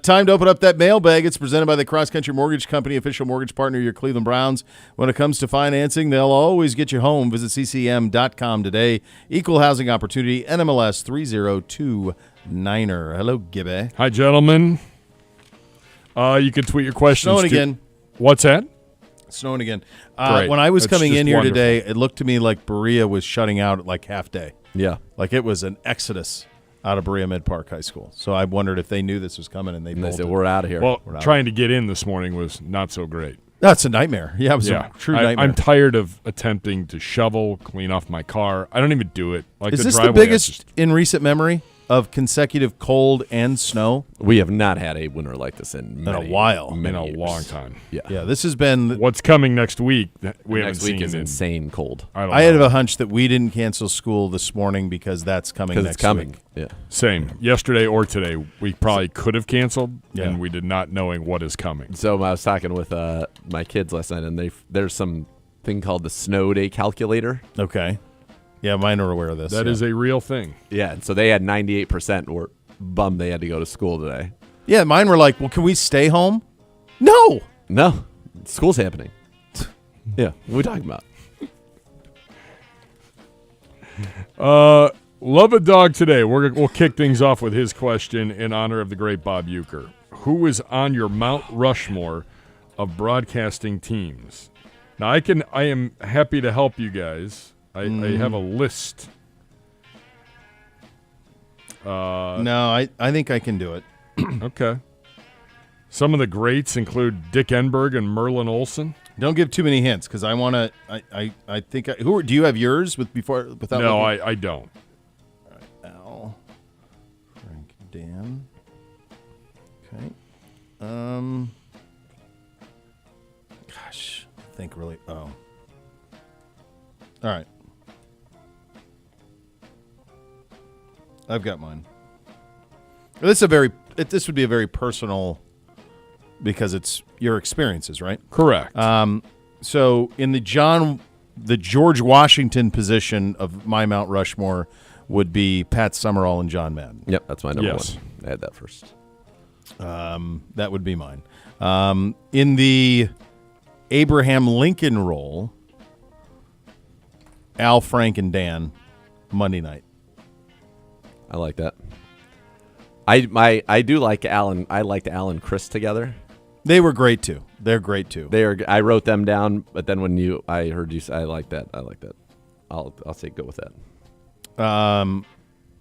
time to open up that mailbag. It's presented by the Cross Country Mortgage Company, official mortgage partner of your Cleveland Browns. When it comes to financing, they'll always get you home. Visit ccm.com today. Equal housing opportunity, NMLS 3029er. Hello, Gibby. Hi, gentlemen. You can tweet your questions. Snowing again. What's that? Snowing again. Great. When I was That's coming just in here wonderful. today, it looked to me like Berea was shutting out at like half day. Yeah. Like it was an exodus out of Berea Mid-Park High School. So I wondered if they knew this was coming and they And they said, bolted. we're out of here. Well, out. trying to get in this morning was not so great. That's a nightmare. Yeah, it was Yeah, a true nightmare. I'm tired of attempting to shovel, clean off my car. I don't even do it. Like Is the this the driveway, I biggest just- in recent memory of consecutive cold and snow? we have not had a winter like this in a while. in many a years. long time? Yeah. Yeah, this has been. What's coming next week? That we Next haven't week seen is in- insane cold. I don't I know. had a hunch that we didn't cancel school this morning because that's coming Because next it's coming. week. Yeah. Same. Yesterday or today, we probably could have canceled, Yeah. and we did not knowing what is coming. So I was talking with my kids last night, and there's some thing called the snow day calculator. Okay. Yeah, mine are aware of this. That is a real thing. Yeah, and so they had 98% were bummed they had to go to school today. Yeah, mine were like, well, can we stay home? No. No, school's happening. Yeah, what are we talking about? Love a dog today. We'll kick things off with his question in honor of the great Bob Uecker. Who is on your Mount Rushmore of broadcasting teams? Now, I am happy to help you guys. I have a list. No, I think I can do it. Okay. Some of the greats include Dick Enberg and Merlin Olsen. Don't give too many hints because I want to. I think. Do you have yours without? No, looking? I don't. Al, Frank, Dan. Okay. Gosh, I think really. Oh. All right. I've got mine. This would be a very personal, because it's your experiences, right? Correct. So in the George Washington position of my Mount Rushmore would be Pat Summerall and John Madden. Yep, that's my number Yes. one. I had that first. That would be mine. In the Abraham Lincoln role, Al, Frank, and Dan, Monday night. I like that. I do like Alan. I liked Al and Chris together. They were great too. They're great too. I wrote them down, but then when I heard you say, I like that. I'll say go with that.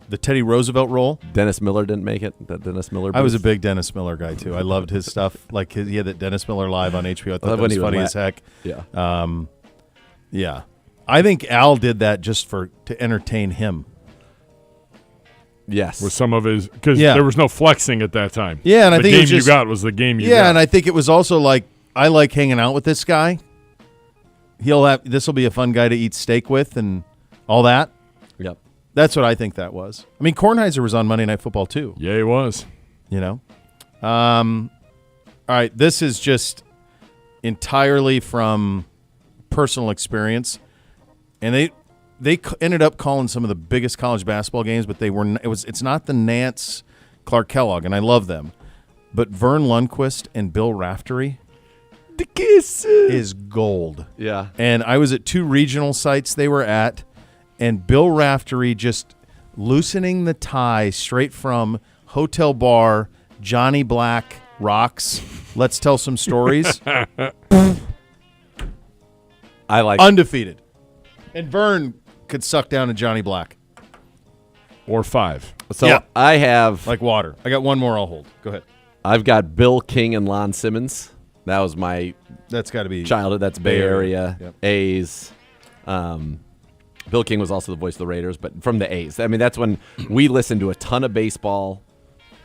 The Teddy Roosevelt role. Dennis Miller didn't make it. The Dennis Miller. I was a booth. big Dennis Miller guy too. I loved his stuff. Like he had that Dennis Miller Live on HBO. I thought that when was he would funny laugh. as heck. Yeah. Yeah. I think Al did that just to entertain him. Yes. with some of his, because Yeah. there was no flexing at that time. Yeah, and I the think it game was just- you got was the game you got. Yeah, and I think it was also like, I like hanging out with this guy. This will be a fun guy to eat steak with and all that. Yep. That's what I think that was. I mean, Kornheiser was on Monday Night Football too. Yeah, he was. You know. All right, this is just entirely from personal experience, and they ended up calling some of the biggest college basketball games, but they were. It's not the Nance Clark Kellogg, and I love them. but Vern Lundquist and Bill Raftery The kisses. is gold. Yeah. And I was at 2 regional sites they were at, and Bill Raftery just loosening the tie straight from Hotel Bar, Johnny Black rocks. Let's tell some stories. I like Undefeated. And Vern could suck down a Johnny Black Or 5. So Yeah. I have like water. I got one more I'll hold. Go ahead. I've got Bill King and Lon Simmons. That was my That's got to be childhood. That's Bay Bay Area. Area. Yep. A's. Bill King was also the voice of the Raiders, but from the A's. I mean, that's when we listened to a ton of baseball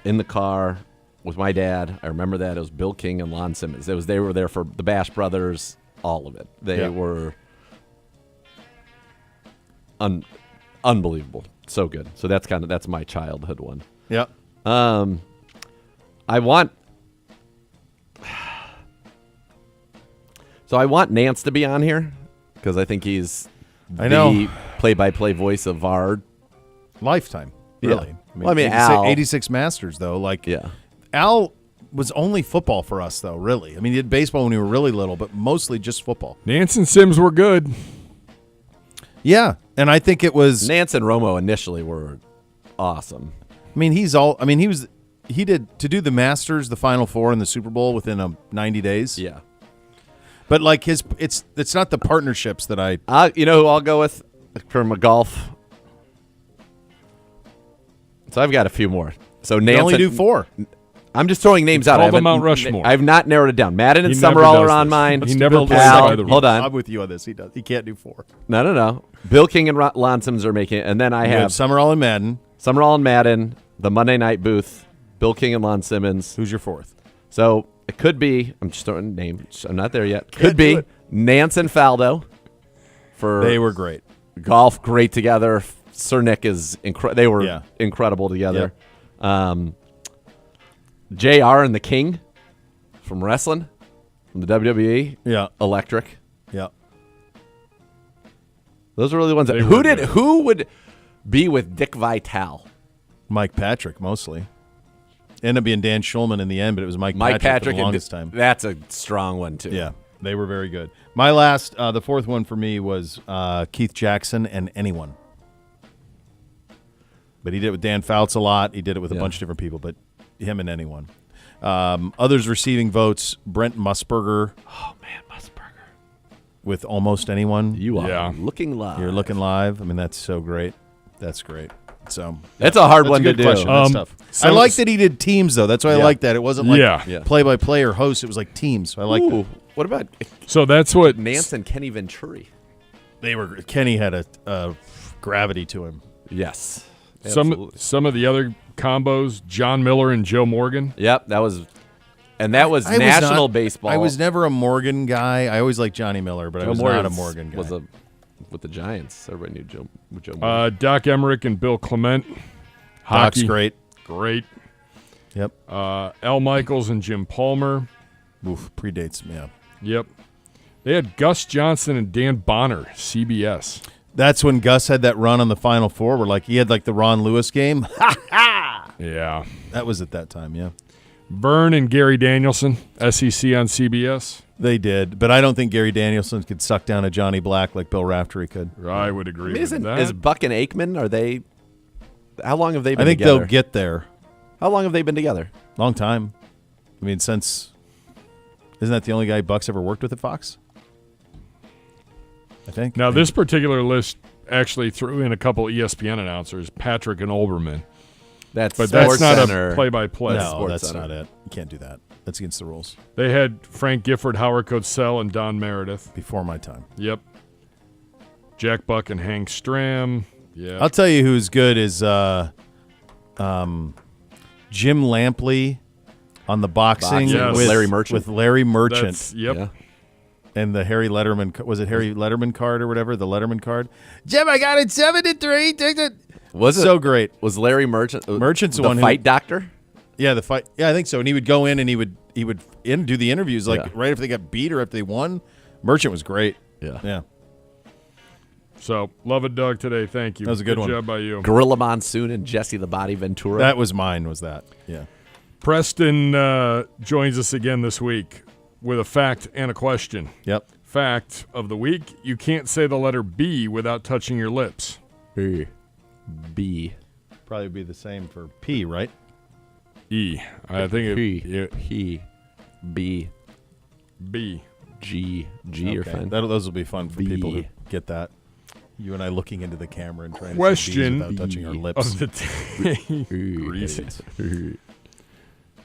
in the car with my dad. I remember that. It was Bill King and Lon Simmons. They were there for the Bash Brothers, all of it. They Yeah. were unbelievable. So good. So that's my childhood one. Yep. I want Nance to be on here because I think he's I know. the play-by-play voice of our Lifetime. Yeah. Really. Well, I mean, 86, Al- 86 Masters, though. Like, yeah. Al was only football for us, though, really. I mean, he did baseball when we were really little, but mostly just football. Nance and Sims were good. Yeah. And I think it was. Nance and Romo initially were awesome. I mean, he did to do the Masters, the Final Four, and the Super Bowl within 90 days. Yeah. But like it's not the partnerships that I. You know who I'll go with for my golf? So I've got a few more. So Can Nance only and- do 4. I'm just throwing names out. call I haven't- them Mount Rushmore. I have not narrowed it down. Madden and He never Summerall does are on this. mine. He never Bill plays Al- by the rules. Hold on. I'm with you on this. He can't do 4. No. Bill King and Lon Simmons are making it. And then I You have have Summerall and Madden. Summerall and Madden, the Monday Night Booth, Bill King and Lon Simmons. Who's your 4th? So it could be, I'm just throwing names. I'm not there yet. Can't Could be do it. Nance and Faldo for They were great. golf, great together. Sir Nick is they were Yeah. incredible together. JR and the King from wrestling, from the WWE, Yeah. electric. Yeah. Those are really the ones. They were Who would be with Dick Vitale? Mike Patrick, mostly. Ended up being Dan Schulman in the end, but it was Mike Mike Patrick for Patrick the longest time. That's a strong one too. Yeah, they were very good. My last, the 4th one for me was Keith Jackson and Anyone. But he did it with Dan Fouts a lot. He did it with a bunch of different people, but him and Anyone. Others receiving votes, Brent Musburger Oh man, Musburger. with Almost Anyone. You are Yeah. looking live. You're looking live. I mean, that's so great. That's great. So That's a hard that's one a to good do. question. That's tough. I like that he did teams, though. That's why I like that. It wasn't like Yeah. play-by-play or host. It was like teams. So I like that. Ooh, what about So that's what Nance and Kenny Venturi? Kenny had a gravity to him. Yes. some of the other combos, John Miller and Joe Morgan. Yep, that was I national was not- baseball. I was never a Morgan guy. I always liked Johnny Miller, but I was not a Morgan guy. Was with the Giants. Everybody knew Joe Morgan. Doc Emmerich and Bill Clement. Doc's Hockey, great. great. Yep. Al Michaels and Jim Palmer. Oof, predates. Yeah. Yep. They had Gus Johnson and Dan Bonner, CBS. That's when Gus had that run on the Final Four where, like, he had, like, the Ron Lewis game. Yeah. That was at that time, yeah. Byrne and Gary Danielson, SEC on CBS. They did, but I don't think Gary Danielson could suck down a Johnny Black like Bill Raftery could. I would agree with that. Is Buck and Aikman, are they – how long have they been I think together? they'll get there. How long have they been together? Long time. I mean, since – isn't that the only guy Buck's ever worked with at Fox? I think. Now, this particular list actually threw in a couple ESPN announcers, Patrick and Olbermann. That's But that's not SportsCenter. a play-by-play. No, Sports that's Center. not it. You can't do that. That's against the rules. They had Frank Gifford, Howard Cosell, and Don Meredith. Before my time. Yep. Jack Buck and Hank Stram. Yeah. I'll tell you who's good is Jim Lampley on the boxing Yes. with Larry Merchant. With Larry Merchant That's, yep. Yeah. and the Harry Letterman. Was it Harry Letterman card or whatever? The Letterman card. Jim, I got it 7-3. Take it. Was it So great. Was Larry Merchant Merchant's the the one who- fight doctor? Yeah, the fight. Yeah, I think so. And he would go in and he would do the interviews like Yeah. right after they got beat or if they won. Merchant was great. Yeah. Yeah. So, love it, Doug, today. Thank you. That was a good one. job by you. Gorilla Monsoon and Jesse the Body Ventura. That was mine. Was that? Yeah. Preston joins us again this week with a fact and a question. Yep. Fact of the week: you can't say the letter B without touching your lips. B. Probably be the same for P, right? E. I think P. it, P. B. B. G. G are fine. Those will be fun for B. people who get that. You and I looking into the camera and trying Question to say B's without touching our lips. Of the day. Greasy.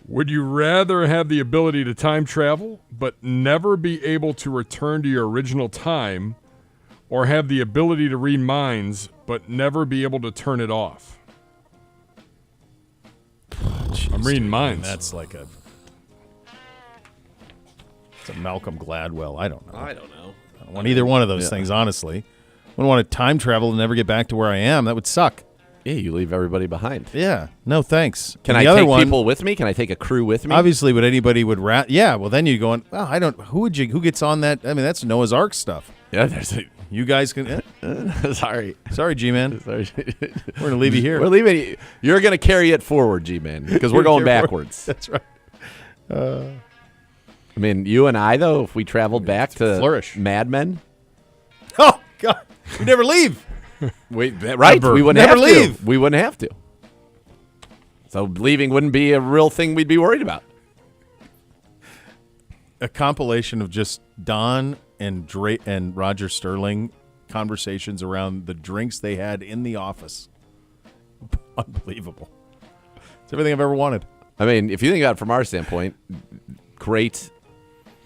Would you rather have the ability to time travel but never be able to return to your original time, or have the ability to read minds but never be able to turn it off? I'm reading minds. That's like it's a Malcolm Gladwell. I don't know. I don't know. I don't want either one of those things, honestly. I wouldn't want to time travel and never get back to where I am. That would suck. Yeah, you leave everybody behind. Yeah. No, thanks. Can And I the other take one, people with me? Can I take a crew with me? obviously, would anybody would Yeah. Well, then you're going. Well, I don't. Who gets on that? I mean, that's Noah's Ark stuff. Yeah, there's a. You guys can. Sorry. Sorry, G-Man. Sorry. We're gonna leave you here. We're leaving you. You're going to carry it forward, G-Man, because we're going backwards. That's right. I mean, you and I, though, if we traveled back to flourish. Mad Men. Oh God, we never leave. Right? Never. We wouldn't Never have leave. to. We wouldn't have to. So leaving wouldn't be a real thing we'd be worried about. A compilation of just Don and and Roger Sterling conversations around the drinks they had in the office. Unbelievable. It's everything I've ever wanted. I mean, if you think about it from our standpoint, great.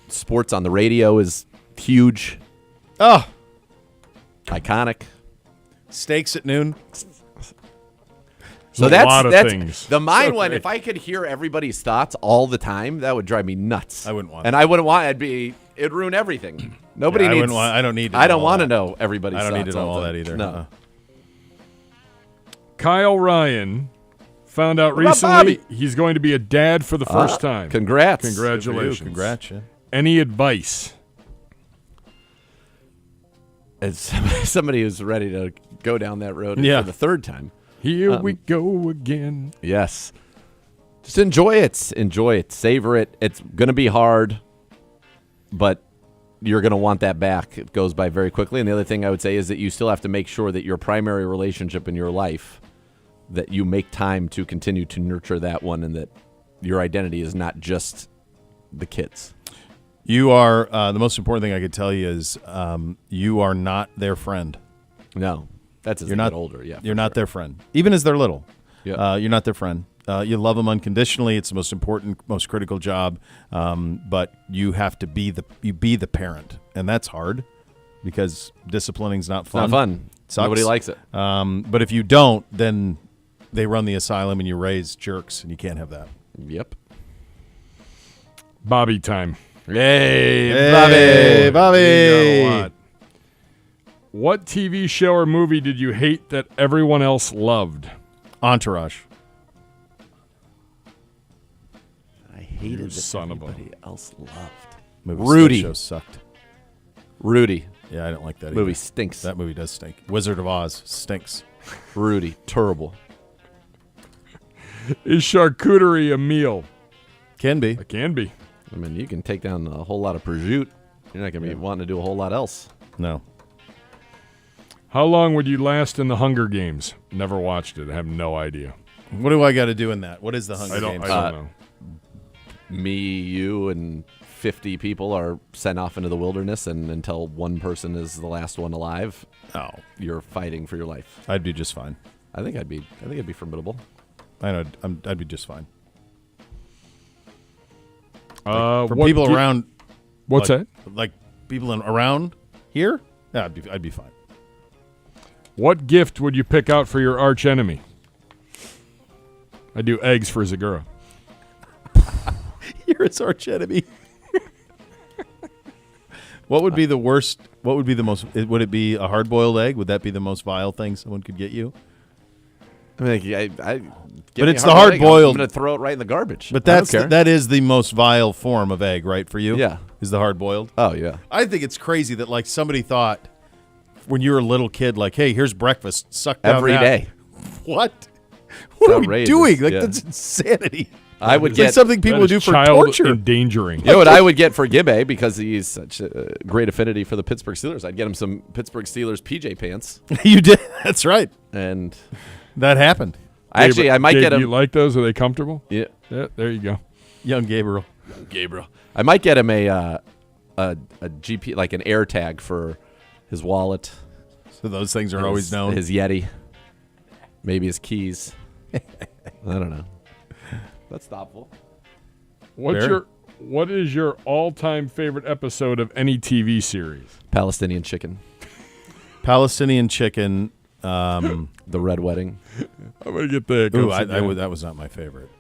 Sports on the radio is huge, Oh, iconic. steaks at noon. So A that's lot of that's things. the mind So one. great. If I could hear everybody's thoughts all the time, that would drive me nuts. I wouldn't want and that. I wouldn't want. It'd ruin everything. Nobody Yeah, needs. I don't need to I know don't all want to that. know everybody's. I don't need to thoughts know all the that either. No. Kyle Ryan found out What about recently Bobby? he's going to be a dad for the first time. Congrats. Congratulations. Congrats. Yeah. Any advice? As somebody who's ready to go down that road Yeah. for the third time. Here we go again. Yes. Just enjoy it. Enjoy it. Savor it. It's going to be hard, but you're going to want that back. It goes by very quickly. And the other thing I would say is that you still have to make sure that your primary relationship in your life, that you make time to continue to nurture that one, and that your identity is not just the kids. You are the most important thing I could tell you is you are not their friend. No. That's as You're they not get older. Yeah. You're not their friend, even as they're little. Yeah. You're not their friend. You love them unconditionally. It's the most important, most critical job. But you have to be the parent, and that's hard because disciplining's not fun. Not fun. Sucks. Nobody likes it. But if you don't, then they run the asylum, and you raise jerks, and you can't have that. Yep. Bobby time. Hey, Hey, Bobby. You got a lot. What TV show or movie did you hate that everyone else loved? Entourage. I hated You that son of a- everybody else loved. Movie Rudy. Show sucked. Rudy. Yeah, I don't like that Movie either. stinks. That movie does stink. Wizard of Oz stinks. Rudy. Terrible. Is charcuterie a meal? Can be. It can be. I mean, you can take down a whole lot of prosciutto. You're not going to be wanting to do a whole lot else. No. How long would you last in the Hunger Games? Never watched it. I have no idea. What do I got to do in that? What is the Hunger I don't Games? know. Me, you, and 50 people are sent off into the wilderness, and until one person is the last one alive, you're fighting for your life. I'd be just fine. I think I'd be formidable. I know. I'd be just fine. For what people gi- around, What's like, that? Like people around here, yeah, I'd be fine. What gift would you pick out for your arch enemy? I do eggs for Zagura. You're his arch enemy. What would be the worst? What would be the most? Would it be a hard-boiled egg? Would that be the most vile thing someone could get you? I mean, But it's the hard-boiled- I'm going to throw it right in the garbage. But I don't care. that is the most vile form of egg, right? For you, Yeah. is the hard-boiled. Oh, yeah. I think it's crazy that like somebody thought when you were a little kid, like, hey, here's breakfast, suck down Every that. day. What? What are we outrageous. doing? Like, Yeah. that's insanity. I would It's like get something people That would is do for child torture. endangering. You know what I would get for Gibbe, because he's such a great affinity for the Pittsburgh Steelers? I'd get him some Pittsburgh Steelers PJ pants. You did. That's right. And That happened. actually, I might Gabe, get him. You like those? Are they comfortable? Yeah, Yeah, there you go. Young Gabriel. Gabriel. I might get him a GP, like an air tag for his wallet, So those things are always known. his Yeti, maybe his keys. I don't know. That's thoughtful. Fair. What is your all-time favorite episode of any TV series? Palestinian chicken, Palestinian chicken. the red wedding. I'm gonna get the. Ooh, that was not my favorite.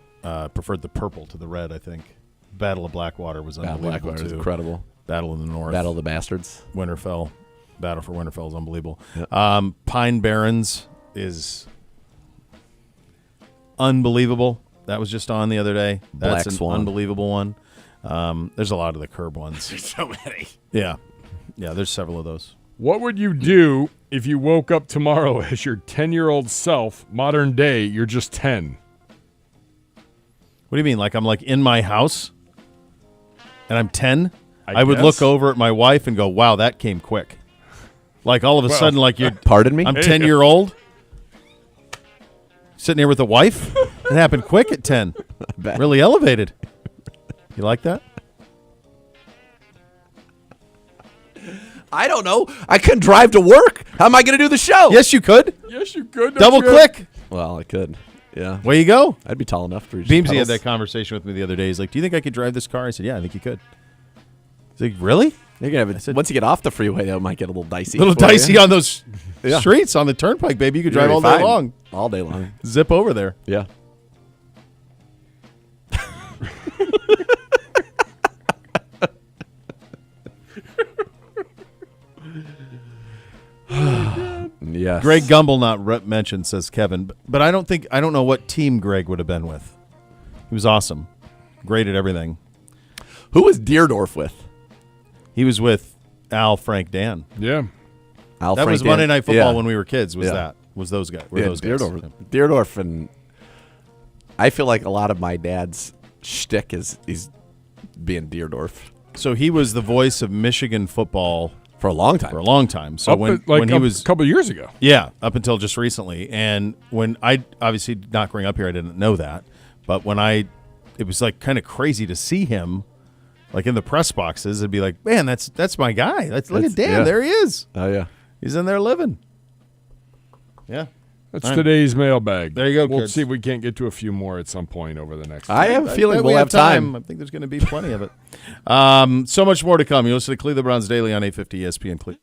Preferred the purple to the red, I think. Battle of Blackwater was unbelievable, Blackwater is too. incredible. Battle of the North. Battle of the Bastards. Winterfell. Battle for Winterfell is unbelievable. Yep. Pine Barrens is unbelievable. That was just on the other day. That's Black an Swan. unbelievable one. There's a lot of the Curb ones. So many. Yeah. Yeah, there's several of those. What would you do if you woke up tomorrow as your 10-year-old self? Modern day, you're just 10. What do you mean? Like I'm like in my house and I'm 10? I would guess. look over at my wife and go, wow, that came quick. Like all of a sudden, like you're, Pardon me? I'm 10-year-old sitting here with a wife. It happened quick at 10. bet. Really elevated. You like that? I don't know. I couldn't drive to work. How am I going to do the show? Yes, you could. Yes, you could. Double click. Well, I could. Yeah. Way you go. I'd be tall enough to reach Beamsy the had pedals. that conversation with me the other day. He's like, do you think I could drive this car? I said, yeah, I think you could. He's like, really? You're gonna have it, once you get off the freeway, that might get a little dicey. A little for you. dicey on those Yeah. streets, on the turnpike, baby. You could You're drive all gonna be day fine. long. All day long. Zip over there. Yeah. Yes. Greg Gumbel not mentioned, says Kevin. But I don't know what team Greg would have been with. He was awesome. Great at everything. Who was Deerdorf with? He was with Al, Frank, Dan. Yeah. Al That Frank was Dan- Monday Night Football yeah. when we were kids. Was Yeah. that? Was those guys? Were Yeah, those guys? Deerdorf. Deerdorf, and I feel like a lot of my dad's shtick is being Deerdorf So he was the voice of Michigan football for a long time. for a long time. So Up when at, like when he a was couple of years ago. yeah, up until just recently, and when I obviously not growing up here, I didn't know that. But when it was like kind of crazy to see him, like in the press boxes, it'd be like, man, that's my guy. Look That's- at Dan, yeah. there he is. Oh yeah. He's in there living. Yeah. That's All right. today's mailbag. There you go, We'll kids. see if we can't get to a few more at some point over the next. I have a feeling bet we'll we have time. I think there's going to be plenty of it. So much more to come. You listen to Cleveland Browns Daily on 850 ESPN Cleveland.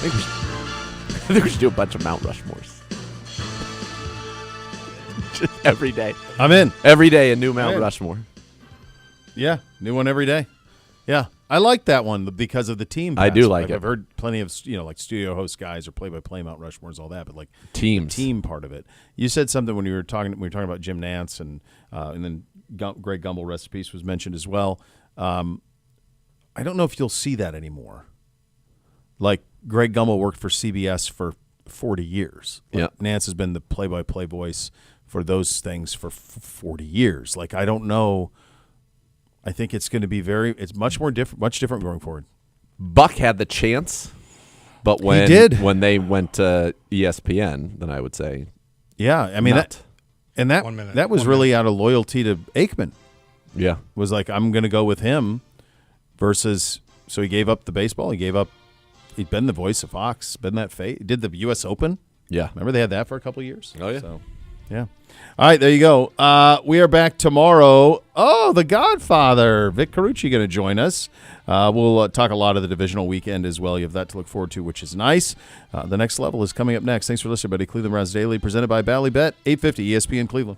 think we should do a bunch of Mount Rushmores. Just every day. I'm in. Every day a new Mount in. Rushmore. Yeah, new one every day. Yeah, I like that one because of the team. I do aspect. like it. I've heard plenty of like studio host guys or play-by-play Mount Rushmores, all that, but like Teams. the team part of it. You said something when we were talking about Jim Nantz and then Greg Gumbel, rest in peace, was mentioned as well. I don't know if you'll see that anymore. Like Greg Gumbel worked for CBS for 40 years. Yeah, Nantz has been the play-by-play voice for those things for 40 years. Like, I don't know. I think it's going to be it's much different going forward. Buck had the chance, but when they went to ESPN, then I would say, yeah. I mean not. that was really out of loyalty to Aikman. Yeah, Was like, I'm going to go with him versus. So he gave up the baseball. He'd been the voice of Fox. Been that He did the U.S. Open. yeah. Remember they had that for a couple of years. Oh yeah. So, yeah. All right, there you go. We are back tomorrow. Oh, the Godfather, Vic Carucci, going to join us. We'll talk a lot of the divisional weekend as well. You have that to look forward to, which is nice. The next level is coming up next. Thanks for listening, buddy. Cleveland Browns Daily, presented by Bally Bet, 850 ESPN Cleveland.